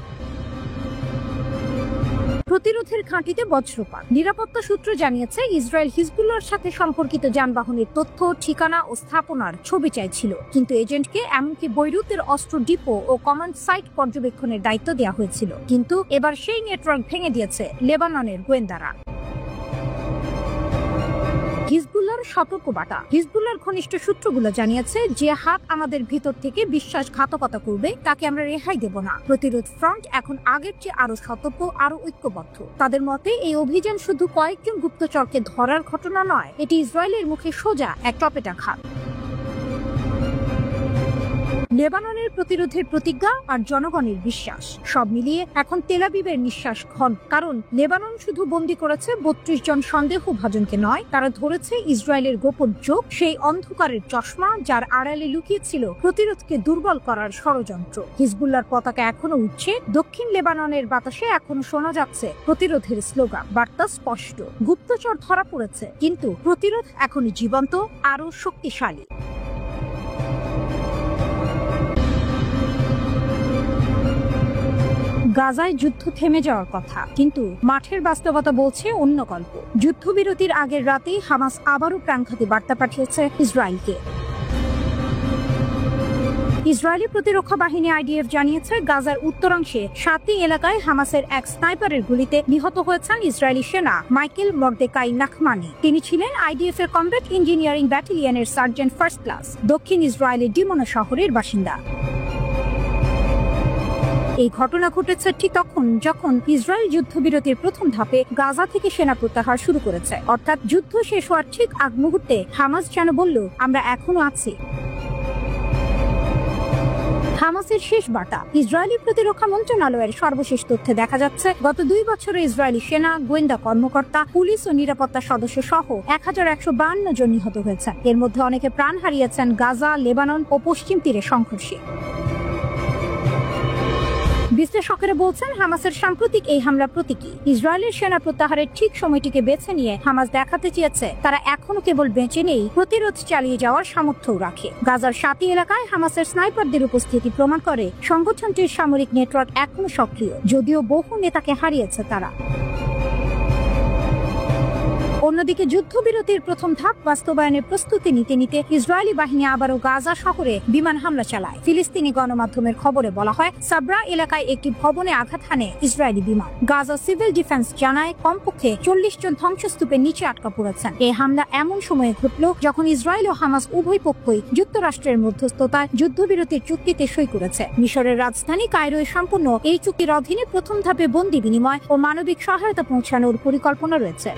প্রতিরোধের ঘাঁটিতে বজ্রপাত। নিরাপত্তা সূত্র জানিয়েছে, ইসরায়েল হিজবুল্লাহর সাথে সম্পর্কিত যানবাহনের তথ্য, ঠিকানা ও স্থাপনার ছবি চাইছিল, কিন্তু এজেন্টকে এমনকি বৈরুতের অস্ত্র ডিপো ও কমান্ড সাইট পর্যবেক্ষণের দায়িত্ব দেওয়া হয়েছিল। কিন্তু এবার সেই নেটওয়ার্ক ভেঙে দিয়েছে লেবাননের গোয়েন্দারা। হিজবুল্লাহর সতর্কবার্তা। হিজবুল্লাহর ঘনিষ্ঠ সূত্রগুলো জানিয়েছে, যে হাত আমাদের ভিতর থেকে বিশ্বাসঘাতকতা করবে, তাকে আমরা রেহাই দেব না। প্রতিরোধ ফ্রন্ট এখন আগের চেয়ে আরো সতর্ক, আরো ঐক্যবদ্ধ। তাদের মতে, এই অভিযান শুধু কয়েকজন গুপ্তচরকে ধরার ঘটনা নয়, এটি ইসরায়েলের মুখে সোজা এক টপেটাঘাত। লেবাননের প্রতিরোধের প্রতিজ্ঞা আর জনগণের বিশ্বাস, সব মিলিয়ে এখন তেল আবিবের নিঃশ্বাস ঘন। কারণ লেবানন শুধু বন্দী করেছে 32 জন সন্দেহভাজনকে নয়, তারা ধরেছে ইসরায়েলের গোপন চোখ, সেই অন্ধকারের চশমা যার আড়ালে লুকিয়েছিল প্রতিরোধকে দুর্বল করার ষড়যন্ত্র। হিজবুল্লাহর পতাকা এখনো উঠছে, দক্ষিণ লেবাননের বাতাসে এখনো শোনা যাচ্ছে প্রতিরোধের স্লোগান। বার্তা স্পষ্ট, গুপ্তচর ধরা পড়েছে, কিন্তু প্রতিরোধ এখনো জীবন্ত, আরো শক্তিশালী। গাজায় যুদ্ধ থেমে যাওয়ার কথা, কিন্তু মাঠের বাস্তবতা বলছে অন্য গল্প। যুদ্ধবিরতির আগের রাতেই হামাস আবারও প্রাণঘাতী বার্তা পাঠিয়েছে ইসরায়েলকে। ইসরায়েলি প্রতিরক্ষা বাহিনী আইডিএফ জানিয়েছে, গাজার উত্তরাংশে 7টি এলাকায় হামাসের এক স্নাইপারের গুলিতে নিহত হয়েছেন ইসরায়েলি সেনা মাইকেল মর্দেকাই নাখমানি। তিনি ছিলেন আইডিএফ এর কমব্যাট ইঞ্জিনিয়ারিং ব্যাটালিয়নের সার্জেন্ট ফার্স্ট ক্লাস, দক্ষিণ ইসরায়েলের ডিমোনা শহরের বাসিন্দা। এই ঘটনা ঘটেছে ঠিক তখন যখন ইসরায়েল যুদ্ধবিরতির প্রথম ধাপে গাজা থেকে সেনা প্রত্যাহার শুরু করেছে। অর্থাৎ যুদ্ধ শেষ হওয়ার ঠিক আগ মুহূর্তে হামাস যেন বলল, আমরা এখনো আছি। হামাসের শেষ বার্তা। ইসরায়েলি প্রতিরক্ষা মন্ত্রণালয়ের সর্বশেষ তথ্যে দেখা যাচ্ছে, গত 2 বছরে ইসরায়েলি সেনা, গোয়েন্দা কর্মকর্তা, পুলিশ ও নিরাপত্তা সদস্য সহ 1152 জন নিহত হয়েছেন। এর মধ্যে অনেকে প্রাণ হারিয়েছেন গাজা, লেবানন ও পশ্চিম তীরে সংঘর্ষে। বিশ্লেষকেরা বলছেন, হামাসের সাম্প্রতিক এই হামলা প্রতীকী। ইসরায়েলের সেনা প্রত্যাহারের ঠিক সময়টিকে বেছে নিয়ে হামাস দেখাতে চেয়েছে তারা এখনো কেবল বেঁচে নেই, প্রতিরোধ চালিয়ে যাওয়ার সামর্থ্যও রাখে। গাজার 7টি এলাকায় হামাসের স্নাইপারদের উপস্থিতি প্রমাণ করে সংগঠনটির সামরিক নেটওয়ার্ক এখনো সক্রিয়, যদিও বহু নেতাকে হারিয়েছে তারা। অন্যদিকে যুদ্ধবিরতির প্রথম ধাপ বাস্তবায়নের প্রস্তুতি নিতে নিতে ইসরায়েলি বাহিনী আবারও গাজা শহরে বিমান হামলা চালায়। ফিলিস্তিনি গণমাধ্যমের খবরে বলা হয়, সাবরা এলাকায় একটি ভবনে আঘাত হানে ইসরায়েলি বিমান। গাজা সিভিল ডিফেন্স জানায়, কমপক্ষে 40 জন ধ্বংসস্তূপের নিচে আটকা পড়েছেন। এই হামলা এমন সময়ে ঘটল যখন ইসরায়েল ও হামাস উভয় পক্ষই যুক্তরাষ্ট্রের মধ্যস্থতায় যুদ্ধবিরতির চুক্তিতে সই করেছে। মিশরের রাজধানী কায়রোয় সম্পূর্ণ এই চুক্তির অধীনে প্রথম ধাপে বন্দী বিনিময় ও মানবিক সহায়তা পৌঁছানোর পরিকল্পনা রয়েছে।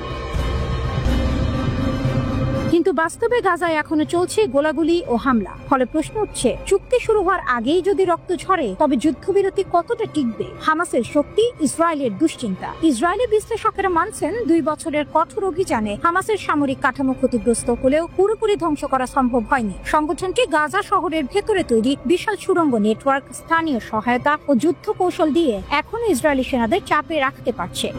কিন্তু বাস্তবে গাজায় এখনো চলছে গোলাগুলি ও হামলা। ফলে প্রশ্ন উঠছে, চুক্তি শুরু হওয়ার আগেই যদি রক্ত ঝরে তবে যুদ্ধবিরতি কতটা টিকবে? হামাসের শক্তি, ইসরায়েলের দুশ্চিন্তা। ইসরায়েলি বিশ্লেষকেরা মানছেন, 2 বছরের কঠোর অভিযানে হামাসের সামরিক কাঠামো ক্ষতিগ্রস্ত হলেও পুরোপুরি ধ্বংস করা সম্ভব হয়নি। সংগঠনটি গাজা শহরের ভেতরে তৈরি বিশাল সুড়ঙ্গ নেটওয়ার্ক, স্থানীয় সহায়তা ও যুদ্ধ কৌশল দিয়ে এখনো ইসরায়েলি সেনাদের চাপে রাখতে পারছে।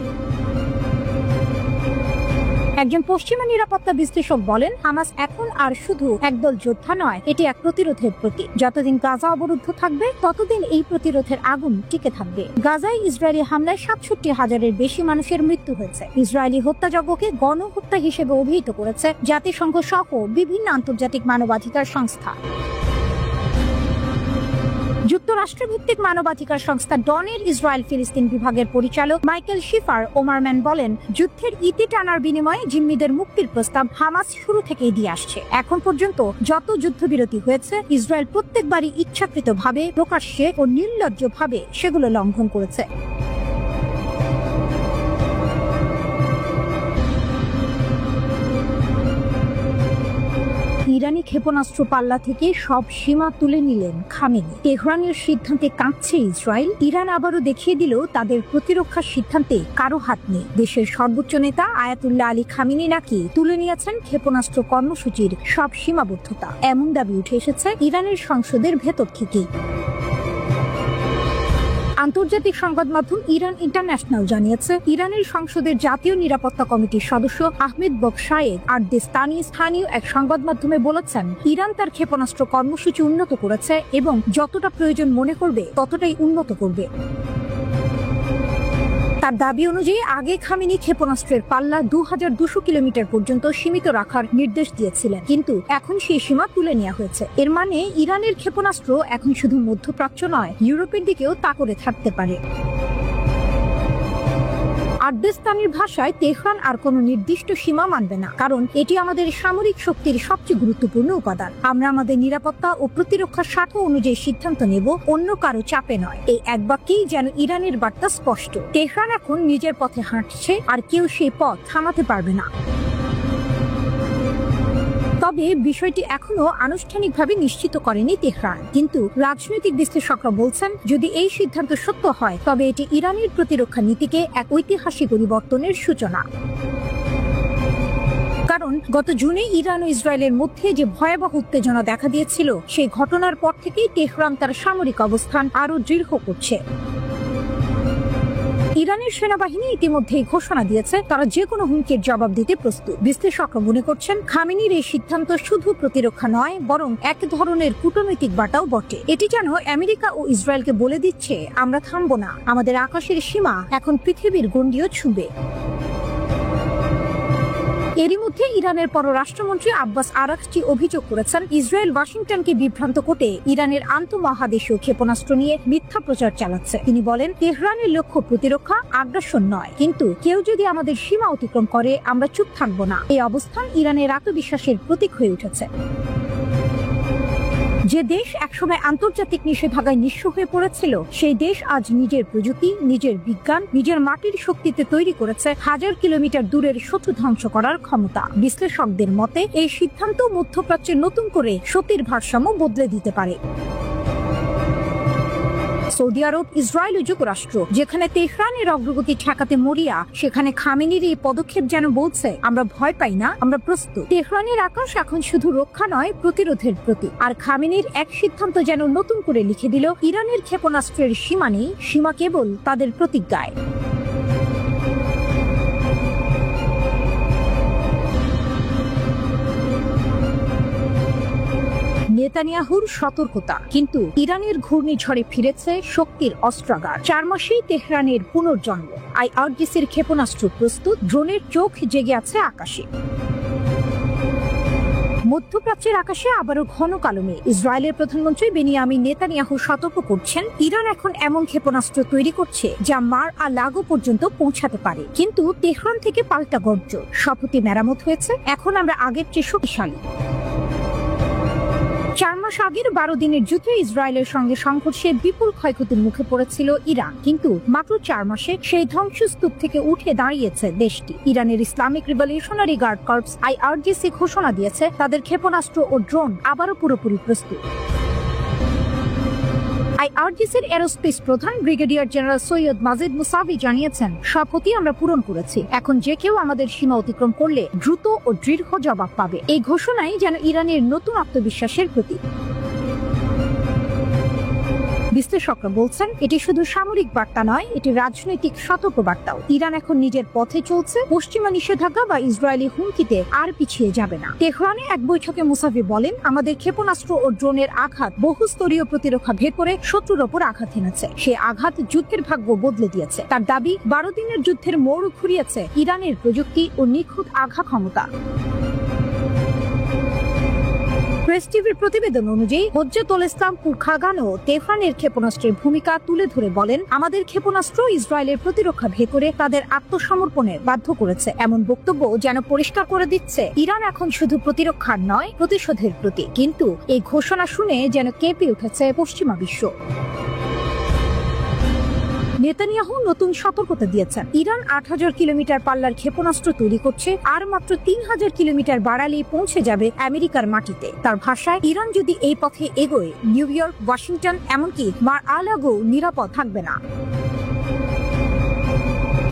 একজন পশ্চিমা নিরাপত্তা বিশ্লেষক বলেন, হামাস এখন আর শুধু একদল যোদ্ধা নয়, এটি এক প্রতিরোধের প্রতীক। যতদিন গাজা অবরুদ্ধ থাকবে ততদিন এই প্রতিরোধের আগুন টিকে থাকবে। গাজায় ইসরায়েলি হামলায় 67,000-এর বেশি মানুষের মৃত্যু হয়েছে। ইসরায়েলি হত্যাযজ্ঞকে গণহত্যা হিসেবে অভিহিত করেছে জাতিসংঘ সহ বিভিন্ন আন্তর্জাতিক মানবাধিকার সংস্থা। যুক্তরাষ্ট্রভিত্তিক মানবাধিকার সংস্থা ডনের ইসরায়েল ফিলিস্তিন বিভাগের পরিচালক মাইকেল শিফার ওমারম্যান বলেন, যুদ্ধের ইতি টানার বিনিময়ে জিম্মিদের মুক্তির প্রস্তাব হামাস শুরু থেকেই দিয়ে আসছে। এখন পর্যন্ত যত যুদ্ধবিরতি হয়েছে, ইসরায়েল প্রত্যেকবারই ইচ্ছাকৃতভাবে, প্রকাশ্যে ও নির্লজ্জভাবে সেগুলো লঙ্ঘন করেছে। ইরানি ক্ষেপণাস্ত্র পাল্লা থেকে সব সীমা তুলে নিলেন খামেনি। তেহরানের সিদ্ধান্তে কাঁপছে ইসরায়েল। ইরান আবারও দেখিয়ে দিল তাদের প্রতিরক্ষার সিদ্ধান্তে কারো হাত নেই। দেশের সর্বোচ্চ নেতা আয়াতুল্লাহ আলী খামেনি নাকি তুলে নিয়েছেন ক্ষেপণাস্ত্র কর্মসূচির সব সীমাবদ্ধতা। এমন দাবি উঠে এসেছে ইরানের সংসদের ভেতর থেকেই। আন্তর্জাতিক সংবাদ মাধ্যম ইরান ইন্টারন্যাশনাল জানিয়েছে, ইরানের সংসদের জাতীয় নিরাপত্তা কমিটির সদস্য আহমেদ বকশায়েদ আরদেস্তানি স্থানীয় এক সংবাদ মাধ্যমে বলেছেন, ইরান তার ক্ষেপণাস্ত্র কর্মসূচি উন্নত করেছে এবং যতটা প্রয়োজন মনে করবে ততটাই উন্নত করবে। তার দাবি অনুযায়ী আগে খামেনি ক্ষেপণাস্ত্রের পাল্লা 2200 কিলোমিটার পর্যন্ত সীমিত রাখার নির্দেশ দিয়েছিলেন, কিন্তু এখন সেই সীমা তুলে নেওয়া হয়েছে। এর মানে ইরানের ক্ষেপণাস্ত্র এখন শুধু মধ্যপ্রাচ্য নয়, ইউরোপের দিকেও তা করে থাকতে পারে। আরদেস্তানির ভাষায়, তেহরান আর কোনো নির্দিষ্ট সীমা মানবে না, কারণ এটি আমাদের সামরিক শক্তির সবচেয়ে গুরুত্বপূর্ণ উপাদান। আমরা আমাদের নিরাপত্তা ও প্রতিরক্ষার স্বার্থ অনুযায়ী সিদ্ধান্ত নেব, অন্য কারো চাপে নয়। এই এক বাক্যেই যেন ইরানের বার্তা স্পষ্ট। তেহরান এখন নিজের পথে হাঁটছে, আর কেউ সেই পথ থামাতে পারবে না। তবে বিষয়টি এখনো আনুষ্ঠানিকভাবে নিশ্চিত করেনি তেহরান, কিন্তু রাজনৈতিক বিশ্লেষকরা বলছেন, যদি এই সিদ্ধান্ত সত্য হয় তবে এটি ইরানের প্রতিরক্ষা নীতিকে এক ঐতিহাসিক পরিবর্তনের সূচনা। কারণ গত জুনে ইরান ও ইসরায়েলের মধ্যে যে ভয়াবহ উত্তেজনা দেখা দিয়েছিল, সেই ঘটনার পর থেকেই তেহরান তার সামরিক অবস্থান আরো দৃঢ় করছে। ইরানের সেনাবাহিনী ইতিমধ্যেই ঘোষণা দিয়েছে তারা যে কোনো হুমকির জবাব দিতে প্রস্তুত। বিশ্লেষকরা মনে করছেন খামেনির এই সিদ্ধান্ত শুধু প্রতিরক্ষা নয়, বরং এক ধরনের কূটনৈতিক বার্তাও বটে। এটি যেন আমেরিকা ও ইসরায়েলকে বলে দিচ্ছে, আমরা থামবো না, আমাদের আকাশের সীমা এখন পৃথিবীর গণ্ডিও ছুঁবে। এরই মধ্যে ইরানের পররাষ্ট্রমন্ত্রী আব্বাস আরাকচি অভিযোগ করেছেন, ইসরায়েল ওয়াশিংটনকে বিভ্রান্ত করতে ইরানের আন্তঃমহাদেশীয় ক্ষেপণাস্ত্র নিয়ে মিথ্যা প্রচার চালাচ্ছে। তিনি বলেন, তেহরানের লক্ষ্য প্রতিরক্ষা, আগ্রাসন নয়, কিন্তু কেউ যদি আমাদের সীমা অতিক্রম করে আমরা চুপ থাকবো না। এই অবস্থান ইরানের আত্মবিশ্বাসের প্রতীক হয়ে উঠেছে। যে দেশ একসময় আন্তর্জাতিক নিষেধাজ্ঞায় নিঃস্ব হয়ে পড়েছিল, সেই দেশ আজ নিজের প্রযুক্তি, নিজের বিজ্ঞান, নিজের মাটির শক্তিতে তৈরি করেছে হাজার কিলোমিটার দূরের শত্রু ধ্বংস করার ক্ষমতা। বিশ্লেষকদের মতে এই সিদ্ধান্ত মধ্যপ্রাচ্যে নতুন করে শক্তির ভারসাম্য বদলে দিতে পারে। সৌদি আরব, ইসরায়েল ও যুক্তরাষ্ট্র যেখানে তেহরানের অগ্রগতি ঠেকাতে মরিয়া, সেখানে খামেনির এই পদক্ষেপ যেন বলছে, আমরা ভয় পাই না, আমরা প্রস্তুত। তেহরানের আকাশ এখন শুধু রক্ষা নয়, প্রতিরোধের প্রতীক। আর খামেনির এক সিদ্ধান্ত যেন নতুন করে লিখে দিল, ইরানের ক্ষেপণাস্ত্রের সীমা নেই, সীমা কেবল তাদের প্রতিজ্ঞায়। নেতানিয়াহুর সতর্কতা, কিন্তু ইরানের ঘূর্ণিঝড়ে ফিরেছে শক্তির অস্ত্রাগার। 4 মাসেই তেহরানের পুনর্জন্ম। আইআরজিসির ক্ষেপণাস্ত্র প্রস্তুত, ড্রোনের চোখ জেগে আছে আকাশে। মধ্যপ্রাচ্যের আকাশে আবারও ঘন কালো মেঘ। ইসরায়েলের প্রধানমন্ত্রী বেনিয়ামিন নেতানিয়াহু সতর্ক করছেন, ইরান এখন এমন ক্ষেপণাস্ত্র তৈরি করছে যা মার আ লাগো পর্যন্ত পৌঁছাতে পারে। কিন্তু তেহরান থেকে পাল্টা গর্জন, শপথে মেরামত হয়েছে, এখন আমরা আগের চেয়ে শক্তিশালী। 4 মাস আগের 12 দিনের যুদ্ধে ইসরায়েলের সঙ্গে সংঘর্ষে বিপুল ক্ষয়ক্ষতির মুখে পড়েছিল ইরান, কিন্তু মাত্র 4 মাসে সেই ধ্বংসস্তূপ থেকে উঠে দাঁড়িয়েছে দেশটি। ইরানের Islamic revolutionary guard corps IRGC ঘোষণা দিয়েছে তাদের ক্ষেপণাস্ত্র ও ড্রোন আবারও পুরোপুরি প্রস্তুত। আইআরজিসির এরোস্পেস প্রধান brigadier general Seyed Majid Mousavi জানিয়েছেন, শপথই আমরা পূরণ করেছি, এখন যে কেউ আমাদের সীমা অতিক্রম করলে দ্রুত ও দৃঢ় জবাব পাবে। এই ঘোষণাই যেন ইরানের নতুন আত্মবিশ্বাসের প্রতীক। বিশ্লেষকরা বলছেন, এটি শুধু সামরিক বার্তা নয়, এটি রাজনৈতিক সতর্কবার্তাও। ইরান এখন নিজের পথে চলছে, পশ্চিমা নিষেধাজ্ঞা বা ইসরায়েলি হুমকিতে আর পিছিয়ে যাবে না। তেহরানে এক বৈঠকে মুসাভি বলেন, আমাদের ক্ষেপণাস্ত্র ও ড্রোনের আঘাত বহুস্তরীয় প্রতিরক্ষা ভেদ করে শত্রুর ওপর আঘাত এনেছে। সে আঘাত যুদ্ধের ভাগ্য বদলে দিয়েছে। তার দাবি, 12 দিনের যুদ্ধের মোড় ঘুরিয়েছে ইরানের প্রযুক্তি ও নিখুঁত আঘাত ক্ষমতা। প্রেস টিভির প্রতিবেদন অনুযায়ী হজ্জাতুল ইসলাম খাগানো তেহরানের ক্ষেপণাস্ত্রের ভূমিকা তুলে ধরে বলেন, আমাদের ক্ষেপণাস্ত্র ইসরায়েলের প্রতিরক্ষা ভেদ করে তাদের আত্মসমর্পণে বাধ্য করেছে। এমন বক্তব্য যেন পরিষ্কার করে দিচ্ছে, ইরান এখন শুধু প্রতিরক্ষার নয়, প্রতিশোধের প্রতীক। কিন্তু এই ঘোষণা শুনে যেন কেঁপে উঠেছে পশ্চিমা বিশ্ব। নেতানিয়াহু নতুন সতর্কতা দিয়েছেন, ইরান 8000 কিলোমিটার পাল্লার ক্ষেপণাস্ত্র তৈরি করছে, আর মাত্র 3000 কিলোমিটার বাড়ালেই পৌঁছে যাবে আমেরিকার মাটিতে। তার ভাষায়, ইরান যদি এই পথে এগোয়, নিউ ইয়র্ক, ওয়াশিংটন, এমনকি মার আ লাগো নিরাপদ থাকবে না।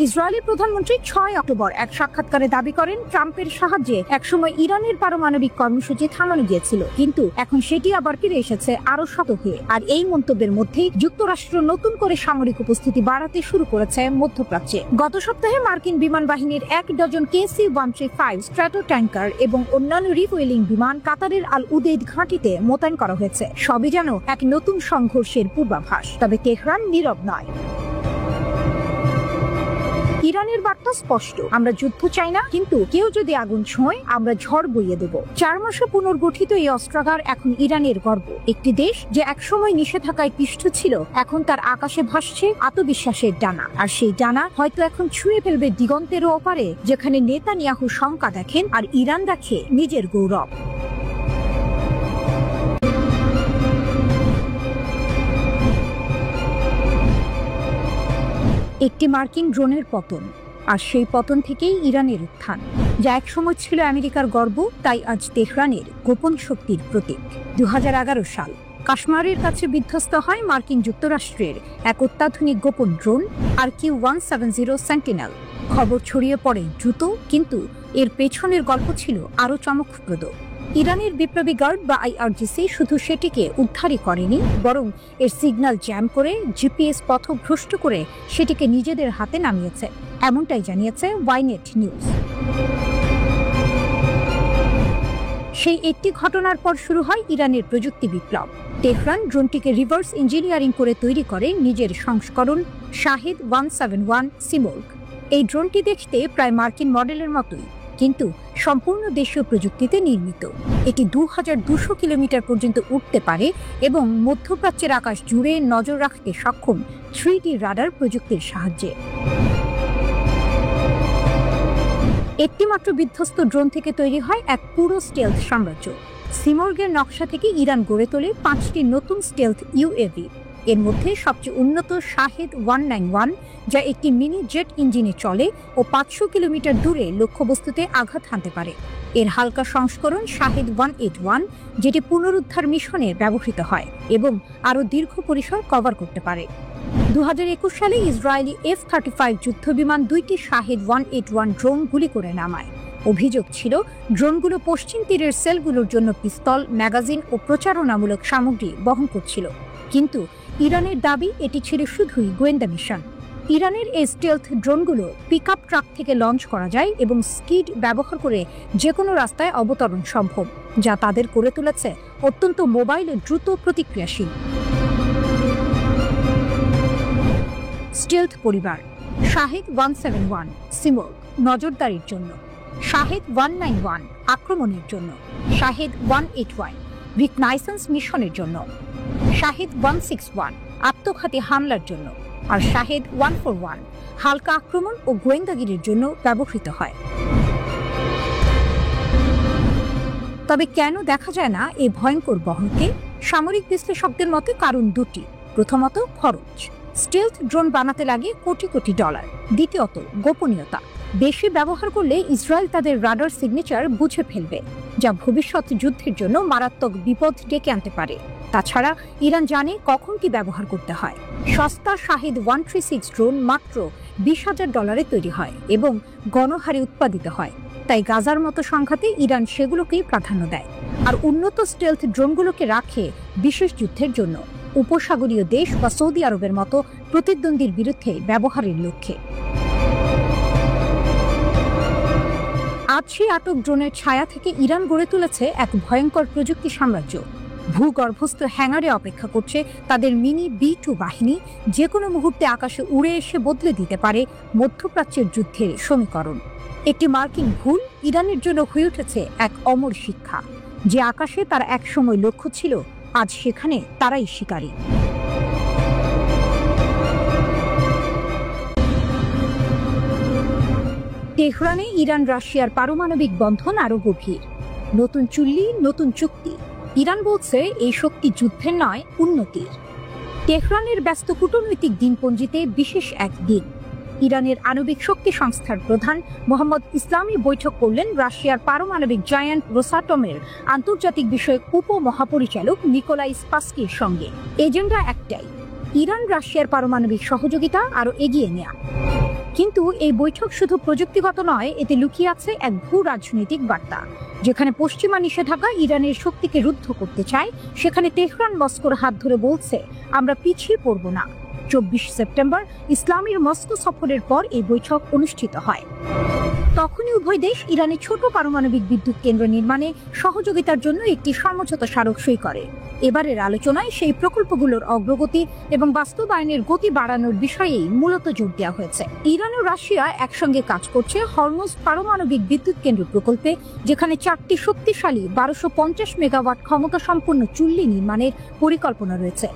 ইসরায়েলি প্রধানমন্ত্রী 6 অক্টোবর এক সাক্ষাৎকারে দাবি করেন, ট্রাম্পের সাহায্যে একসময় ইরানের পারমাণবিক কর্মসূচি থামানো গিয়েছিল, কিন্তু এখন সেটি আবার ফিরে এসেছে আরো শত হয়ে। আর এই মন্তব্যের মধ্যেই যুক্তরাষ্ট্র নতুন করে সামরিক উপস্থিতি বাড়াতে শুরু করেছে মধ্যপ্রাচ্যে। গত সপ্তাহে মার্কিন বিমান বাহিনীর 1 ডজন KC-135 স্ট্র্যাটো ট্যাঙ্কার এবং অন্যান্য রিফুয়েলিং বিমান কাতারের আল উদেইদ ঘাঁটিতে মোতায়েন করা হয়েছে। সবই যেন এক নতুন সংঘর্ষের পূর্বাভাস। তবে তেহরান নীরব নয়। ইরানের বার্তা স্পষ্ট, আমরা যুদ্ধ চাই না, কিন্তু কেউ যদি আগুন ছোঁয় আমরা ঝড় বইয়ে দেব। 4 মাসে পুনর্গঠিত এই অস্ত্রাগার এখন ইরানের গর্ব। একটি দেশ যে একসময় নিষেধাজ্ঞায় পিষ্ট ছিল, এখন তার আকাশে ভাসছে আত্মবিশ্বাসের ডানা। আর সেই ডানা হয়তো এখন ছুঁয়ে ফেলবে দিগন্তেরও ওপারে, যেখানে নেতানিয়াহু শঙ্কা দেখেন আর ইরান দেখে নিজের গৌরব। একটি মার্কিন ড্রোনের পতন, আর সেই পতন থেকেই ইরানের উত্থান। যা একসময় ছিল আমেরিকার গর্ব, তাই আজ তেহরানের গোপন শক্তির প্রতীক। 2011 সাল কাশ্মীরের কাছে বিধ্বস্ত হয় মার্কিন যুক্তরাষ্ট্রের এক অত্যাধুনিক গোপন ড্রোন RQ-170 সেন্টিনেল। খবর ছড়িয়ে পড়ে দ্রুত, কিন্তু এর পেছনের গল্প ছিল আরও চমকপ্রদ। ইরানের বিপ্লবী গার্ড বা IRGC শুধু সেটিকে উদ্ধারই করেনি, বরং এর সিগন্যাল জ্যাম করে GPS পথভ্রষ্ট করে সেটিকে নিজেদের হাতে নামিয়েছে, এমনটাই জানিয়েছে ওয়াইনেট নিউজ। সেই একটি ঘটনার পর শুরু হয় ইরানের প্রযুক্তি বিপ্লব। তেহরান ড্রোনটিকে রিভার্স ইঞ্জিনিয়ারিং করে তৈরি করে নিজের সংস্করণ শাহেদ 171 সিমোর্গ। এই ড্রোনটি দেখতে প্রায় মার্কিন মডেলের মতোই, কিন্তু সম্পূর্ণ দেশীয় প্রযুক্তিতে নির্মিত। এটি 2200 কিলোমিটার পর্যন্ত উঠতে পারে এবং মধ্যপ্রাচ্যের আকাশ জুড়ে নজর রাখতে সক্ষম 3D রাডার প্রযুক্তির সাহায্যে। একটি মাত্র বিধ্বস্ত ড্রোন থেকে তৈরি হয় এক পুরো স্টেলথ সাম্রাজ্য। সিমোর্গের নকশা থেকে ইরান গড়ে তোলে 5টি নতুন স্টেলথ UAV। এর মধ্যে সবচেয়ে উন্নত শাহেদ 191, যা একটি মিনি জেট ইঞ্জিনে চলে ও 500 কিলোমিটার দূরে লক্ষ্যবস্তুতে আঘাত হানতে পারে। এর হালকা সংস্করণ শাহেদ 181, যেটি পুনরুদ্ধার মিশনে ব্যবহৃত হয় এবং আরও দীর্ঘ পরিসর কভার করতে পারে। 2021 সালে ইসরায়েলি F-35 যুদ্ধবিমান 2টি শাহেদ 181 ড্রোন গুলি করে নামায়। অভিযোগ ছিল ড্রোনগুলো পশ্চিম তীরের সেলগুলোর জন্য পিস্তল, ম্যাগাজিন ও প্রচারণামূলক সামগ্রী বহন করছিল, কিন্তু ইরানের দাবি এটি ছিল শুধুই গোয়েন্দা মিশন। ইরানের এই স্টেলথ ড্রোনগুলো পিকআপ ট্রাক থেকে লঞ্চ করা যায় এবং স্কিড ব্যবহার করে যে কোনো রাস্তায় অবতরণ সম্ভব, যা তাদের করে তুলেছে অত্যন্ত মোবাইল ও দ্রুত প্রতিক্রিয়াশীল। স্টেলথ পরিবার: শাহেদ 171 সিমোর্গ নজরদারির জন্য, শাহেদ 191 আক্রমণের জন্য, শাহেদ 181 রিকনাইসেন্স মিশনের জন্য, শাহেদ 161 আত্মঘাতী হামলার জন্য, আর শাহেদ 141 হালকা আক্রমণ ও গোয়েন্দাগিরির জন্য ব্যবহৃত হয়। তবে কেন দেখা যায় না এই ভয়ঙ্কর বহরকে? সামরিক বিশ্লেষকদের মতে কারণ দুটি। প্রথমত, খরচ। স্টেলথ ড্রোন বানাতে লাগে কোটি কোটি ডলার। দ্বিতীয়ত, গোপনীয়তা। বেশি ব্যবহার করলে ইসরায়েল তাদের রাডার সিগনেচার বুঝে ফেলবে, যা ভবিষ্যৎ যুদ্ধের জন্য মারাত্মক বিপদ ডেকে আনতে পারে। তাছাড়া ইরান জানে কখন কি ব্যবহার করতে হয়। সস্তা শাহেদ 136 ড্রোন মাত্র $20,000 তৈরি হয় এবং গণহারে উৎপাদিত হয়, তাই গাজার মতো সংঘাতে ইরান সেগুলোকেই প্রাধান্য দেয়, আর উন্নত স্টেলথ ড্রোনগুলোকে রাখে বিশেষ যুদ্ধের জন্য, উপসাগরীয় দেশ বা সৌদি আরবের মতো প্রতিদ্বন্দ্বীর বিরুদ্ধে ব্যবহারের লক্ষ্যে। আজ সেই আটক ড্রোনের ছায়া থেকে ইরান গড়ে তুলেছে এক ভয়ঙ্কর প্রযুক্তি সাম্রাজ্য। ভূগর্ভস্থ হ্যাঙ্গারে অপেক্ষা করছে তাদের মিনি B2 বাহিনী, যে কোনো মুহূর্তে আকাশে উড়ে এসে বদলে দিতে পারে মধ্যপ্রাচ্যের যুদ্ধের সমীকরণ। একটি মার্কিন ভুল ইরানের জন্য হয়ে উঠেছে এক অমর শিক্ষা। যে আকাশে তার একসময় লক্ষ্য ছিল, আজ সেখানে তারাই শিকারী। তেহরানে ইরান রাশিয়ার পারমাণবিক বন্ধন আরো গভীর। নতুন চুল্লি, নতুন চুক্তি। ইরান বলছে এই শক্তি যুদ্ধের নয়, উন্নতির। তেহরানের ব্যস্ত কূটনৈতিক দিনপঞ্জিতে বিশেষ এক দিন। ইরানের আণবিক শক্তি সংস্থার প্রধান মোহাম্মদ ইসলামি বৈঠক করলেন রাশিয়ার পারমাণবিক জায়ান্ট রোসাটমের আন্তর্জাতিক বিষয়ক উপমহাপরিচালক নিকোলাই স্পাসকির সঙ্গে। এজেন্ডা একটাই, ইরান রাশিয়ার পারমাণবিক সহযোগিতা আরও এগিয়ে নেওয়া। কিন্তু এই বৈঠক শুধু প্রযুক্তিগত নয়, এতে লুকিয়ে আছে এক ভূ রাজনৈতিক বার্তা। যেখানে পশ্চিমা নিষেধাজ্ঞা ইরানের শক্তিকে রুদ্ধ করতে চায়, সেখানে তেহরান মস্কোর হাত ধরে বলছে, আমরা পিছিয়ে পড়ব না। 24 সেপ্টেম্বর ইসলামীর মস্কো সফরের পর এই বৈঠক অনুষ্ঠিত হয়। তখনই উভয় দেশ ইরানের ছোট পারমাণবিক বিদ্যুৎ কেন্দ্র নির্মাণে সহযোগিতার জন্য একটি সমঝোতা স্মারক সই করে। এবারের আলোচনায় সেই প্রকল্পগুলোর অগ্রগতি এবং বাস্তবায়নের গতি বাড়ানোর বিষয়েই মূলত জোর দেওয়া হয়েছে। ইরান ও রাশিয়া একসঙ্গে কাজ করছে হরমুজ পারমাণবিক বিদ্যুৎ কেন্দ্র প্রকল্পে, যেখানে 4টি শক্তিশালী 1250 মেগাওয়াট ক্ষমতা সম্পন্ন চুল্লি নির্মাণের পরিকল্পনা রয়েছে।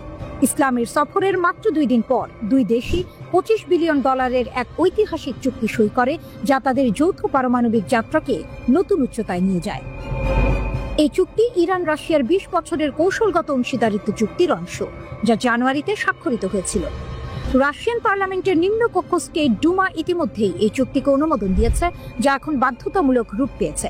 ইসলামের সফরের মাত্র 2 দিন পর দুই দেশই $25 বিলিয়ন এক ঐতিহাসিক চুক্তি সই করে, যা তাদের যৌথ পারমাণবিক যাত্রাকে নতুন উচ্চতায় নিয়ে যায়। এই চুক্তি ইরান রাশিয়ার 20 বছরের কৌশলগত অংশীদারিত্ব চুক্তির অংশ, যা জানুয়ারিতে স্বাক্ষরিত হয়েছিল। রাশিয়ান পার্লামেন্টের নিম্নকক্ষ স্টেট ডুমা ইতিমধ্যেই এই চুক্তিকে অনুমোদন দিয়েছে, যা এখন বাধ্যতামূলক রূপ পেয়েছে।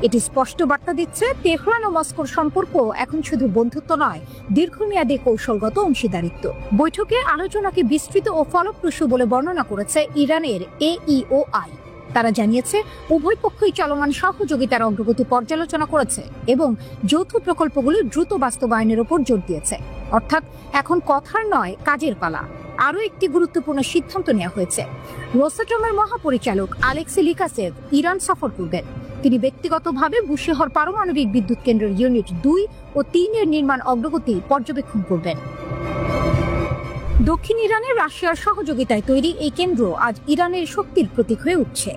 এটি স্পষ্ট বার্তা দিচ্ছে তেহরান ও মস্কোর সম্পর্ক এখন শুধু বন্ধুত্ব নয়, দীর্ঘমেয়াদী কৌশলগত অংশীদারিত্ব। বৈঠকে আলোচনাকে বিস্তৃত ও ফলপ্রসূ বলে বর্ণনা করেছে ইরানের AEOI। তারা জানিয়েছে উভয় পক্ষই চলমান সহযোগিতার অগ্রগতি পর্যালোচনা করেছে এবং যৌথ প্রকল্পগুলো দ্রুত বাস্তবায়নের উপর জোর দিয়েছে। অর্থাৎ এখন কথার নয়, কাজের পালা। আরও একটি গুরুত্বপূর্ণ সিদ্ধান্ত নেওয়া হয়েছে। রোসাটমের মহাপরিচালক আলেক্সি লিকাসেভ ইরান সফর করবেন। তিনি ব্যক্তিগতভাবে বুশেহর পারমাণবিক বিদ্যুৎ কেন্দ্রের ইউনিট 2 ও 3 এর নির্মাণ অগ্রগতি পর্যবেক্ষণ করবেন। দক্ষিণ ইরানের রাশিয়ার সহযোগিতায় তৈরি এই কেন্দ্র আজ ইরানের শক্তির প্রতীক হয়ে উঠছে।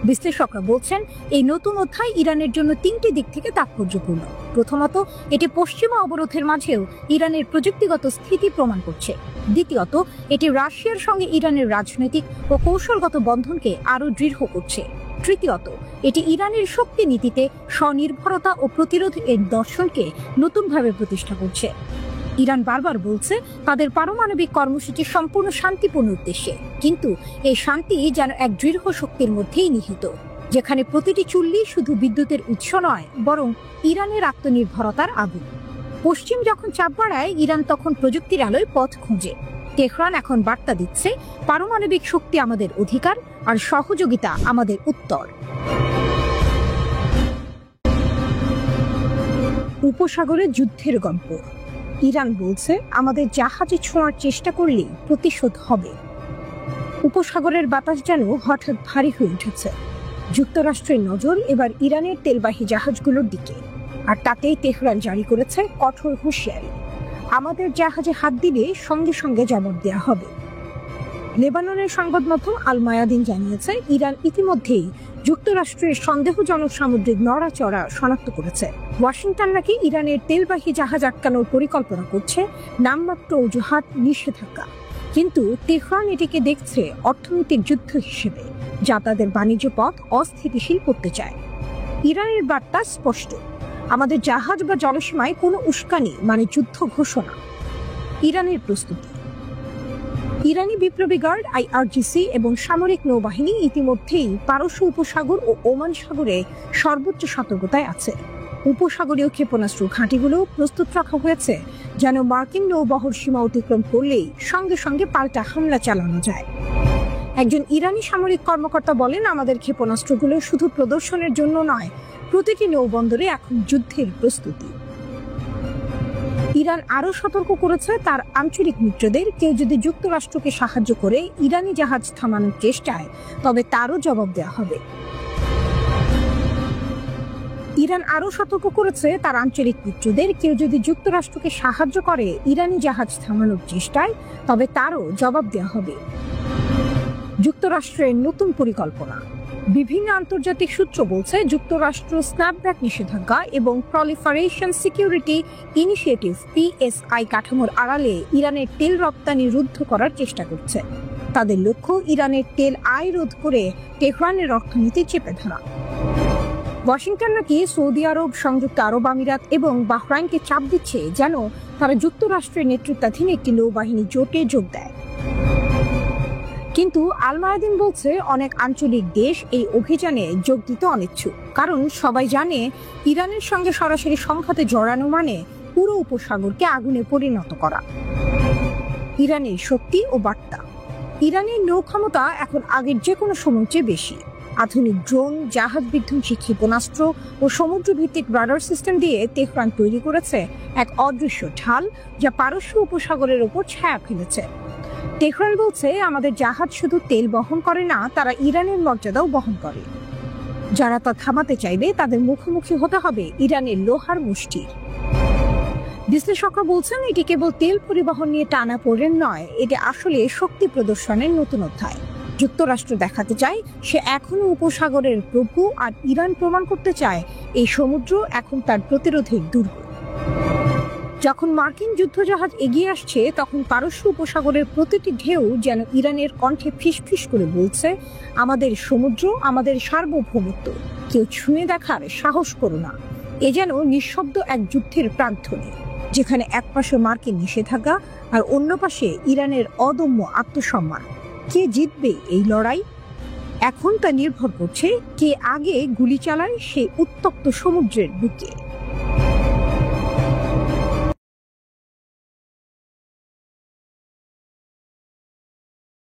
বিশ্লেষকরা বলছেন এই নতুন অধ্যায় ইরানের জন্য 3টি দিক থেকে তাৎপর্যপূর্ণ। প্রথমত, এটি পশ্চিমা অবরোধের মাঝেও ইরানের প্রযুক্তিগত স্থিতি প্রমাণ করছে। দ্বিতীয়ত, এটি রাশিয়ার সঙ্গে ইরানের রাজনৈতিক ও কৌশলগত বন্ধনকে আরও দৃঢ় করছে। তৃতীয়ত, এটি ইরানের শক্তি নীতিতে স্বনির্ভরতা ও প্রতিরোধ এর দর্শনকে নতুনভাবে প্রতিষ্ঠা করছে। ইরান বারবার বলছে তাদের পারমাণবিক কর্মসূচি সম্পূর্ণ শান্তিপূর্ণ উদ্দেশ্যে, কিন্তু এই শান্তি যেন এক দৃঢ় শক্তির মধ্যেই নিহিত, যেখানে প্রতিটি চুল্লি শুধু বিদ্যুতের উৎস নয়, বরং ইরানের আত্মনির্ভরতার আগুন। পশ্চিম যখন চাপ বাড়ায়, ইরান তখন প্রযুক্তির আলোয় পথ খোঁজে। তেহরান এখন বার্তা দিচ্ছে পারমাণবিক শক্তি আমাদের অধিকার আর সহযোগিতা আমাদের উত্তর। উপসাগরে যুদ্ধের গল্প। ইরান বলছে আমাদের জাহাজে ছোঁয়ার চেষ্টা করলেই প্রতিশোধ হবে। উপসাগরের বাতাস যেন হঠাৎ ভারী হয়ে উঠেছে। যুক্তরাষ্ট্রের নজর এবার ইরানের তেলবাহী জাহাজগুলোর দিকে, আর তাতেই তেহরান জারি করেছে কঠোর হুঁশিয়ারি। আমাদের জাহাজে হাত দিলে সঙ্গে সঙ্গে জবাব দেওয়া হবে। লেবাননের সংবাদ মাধ্যম আল মায়াদিন জানিয়েছে ইরান ইতিমধ্যেই যুক্তরাষ্ট্রের সন্দেহজনক সামুদ্রিক নড়াচড়া শনাক্ত করেছে। ওয়াশিংটন নাকি ইরানের তেলবাহী জাহাজ আটকানোর পরিকল্পনা করছে, নামমাত্র অজুহাত নিষেধাজ্ঞা। কিন্তু তেহরান এটিকে দেখছে অর্থনৈতিক যুদ্ধ হিসেবে, যা তাদের বাণিজ্য পথ অস্থিতিশীল করতে চায়। ইরানের বার্তা স্পষ্ট, আমাদের জাহাজ বা জলসীমায় কোনো উস্কানি মানে যুদ্ধ ঘোষণা। ইরানের প্রস্তুতি। ইরানি বিপ্লবী গার্ড IRGC এবং সামরিক নৌবাহিনী ইতিমধ্যেই পারস্য উপসাগর ও ওমান সাগরে সর্বোচ্চ সতর্কতায় আছে। উপসাগরীয় ক্ষেপণাস্ত্র ঘাঁটিগুলো প্রস্তুত রাখা হয়েছে, যেন মার্কিন নৌবহর সীমা অতিক্রম করলেই সঙ্গে সঙ্গে পাল্টা হামলা চালানো যায়। একজন ইরানি সামরিক কর্মকর্তা বলেন, আমাদের ক্ষেপণাস্ত্রগুলো শুধু প্রদর্শনের জন্য নয়, প্রতিটি নৌবন্দরে এখন যুদ্ধের প্রস্তুতি। ইরান আরও সতর্ক করেছে তার আঞ্চলিক মিত্রদের, কেউ যদি যুক্তরাষ্ট্রকে সাহায্য করে ইরানি জাহাজ থামানোর চেষ্টায়, তবে তারও জবাব দেওয়া হবে। ইরান আরও সতর্ক করেছে তার আঞ্চলিক মিত্রদের, কেউ যদি যুক্তরাষ্ট্রকে সাহায্য করে ইরানি জাহাজ থামানোর চেষ্টায়, তবে তারও জবাব দেওয়া হবে। যুক্তরাষ্ট্রের নতুন পরিকল্পনা। বিভিন্ন আন্তর্জাতিক সূত্র বলছে যুক্তরাষ্ট্র স্ন্যাপব্যাক নিষেধাজ্ঞা এবং প্রলিফারেশন সিকিউরিটি ইনিশিয়েটিভ PSI কাঠামোর আড়ালে ইরানের তেল রপ্তানি রুদ্ধ করার চেষ্টা করছে। তাদের লক্ষ্য ইরানের তেল আয় রোধ করে তেহরানের অর্থনীতি চেপে ধরা। ওয়াশিংটন নাকি সৌদি আরব, সংযুক্ত আরব আমিরাত এবং বাহরাইনকে চাপ দিচ্ছে যেন তারা যুক্তরাষ্ট্রের নেতৃত্বাধীন একটি নৌবাহিনী জোটে যোগ দেয়। কিন্তু আল মায়াদিন বলছে অনেক আঞ্চলিক দেশ এই অভিযানে যোগ দিতে অনিচ্ছুক, কারণ সবাই জানে ইরানের সঙ্গে সরাসরি সংঘাতে জড়ানো মানে পুরো উপসাগরকে আগুনে পরিণত করা। ইরানের শক্তি ও বার্তা। ইরানের নৌ ক্ষমতা এখন আগের যে কোনো সময়ের চেয়ে বেশি। আধুনিক ড্রোন, জাহাজ বিধ্বংসী ক্ষেপণাস্ত্র ও সমুদ্র ভিত্তিক রাডার সিস্টেম দিয়ে তেহরান তৈরি করেছে এক অদৃশ্য ঢাল, যা পারস্য উপসাগরের ওপর ছায়া ফেলেছে। তেহরান বলছে আমাদের জাহাজ শুধু তেল বহন করে না, তারা ইরানের মর্যাদাও বহন করে। যারা তা থামাতে চাইবে তাদের মুখোমুখি হতে হবে ইরানের লোহার মুষ্টির। বিশ্লেষকরা বলছেন এটি কেবল তেল পরিবহন নিয়ে টানাপোড়েন নয়, এটি আসলে শক্তি প্রদর্শনের নতুন অধ্যায়। যুক্তরাষ্ট্র দেখাতে চায় সে এখনো উপসাগরের প্রভু, আর ইরান প্রমাণ করতে চায় এই সমুদ্র এখন তার প্রতিরোধের দুর্গ। যখন মার্কিন যুদ্ধজাহাজ এগিয়ে আসছে, তখন পারস্য উপসাগরের প্রতিটি ঢেউ যেন ইরানের কণ্ঠে ফিসফিস করে বলছে, আমাদের সমুদ্র, আমাদের সার্বভৌমত্ব, কেউ ছুঁয়ে দেখার সাহস করো না। এ যেন নিঃশব্দ এক যুদ্ধের প্রান্তনে, যেখানে এক পাশে মার্কিন নিষেধাজ্ঞা আর অন্য পাশে ইরানের অদম্য আত্মসম্মান। কে জিতবে এই লড়াই? এখন তা নির্ভর করছে কে আগে গুলি চালায় সেই উত্তপ্ত সমুদ্রের বুকে।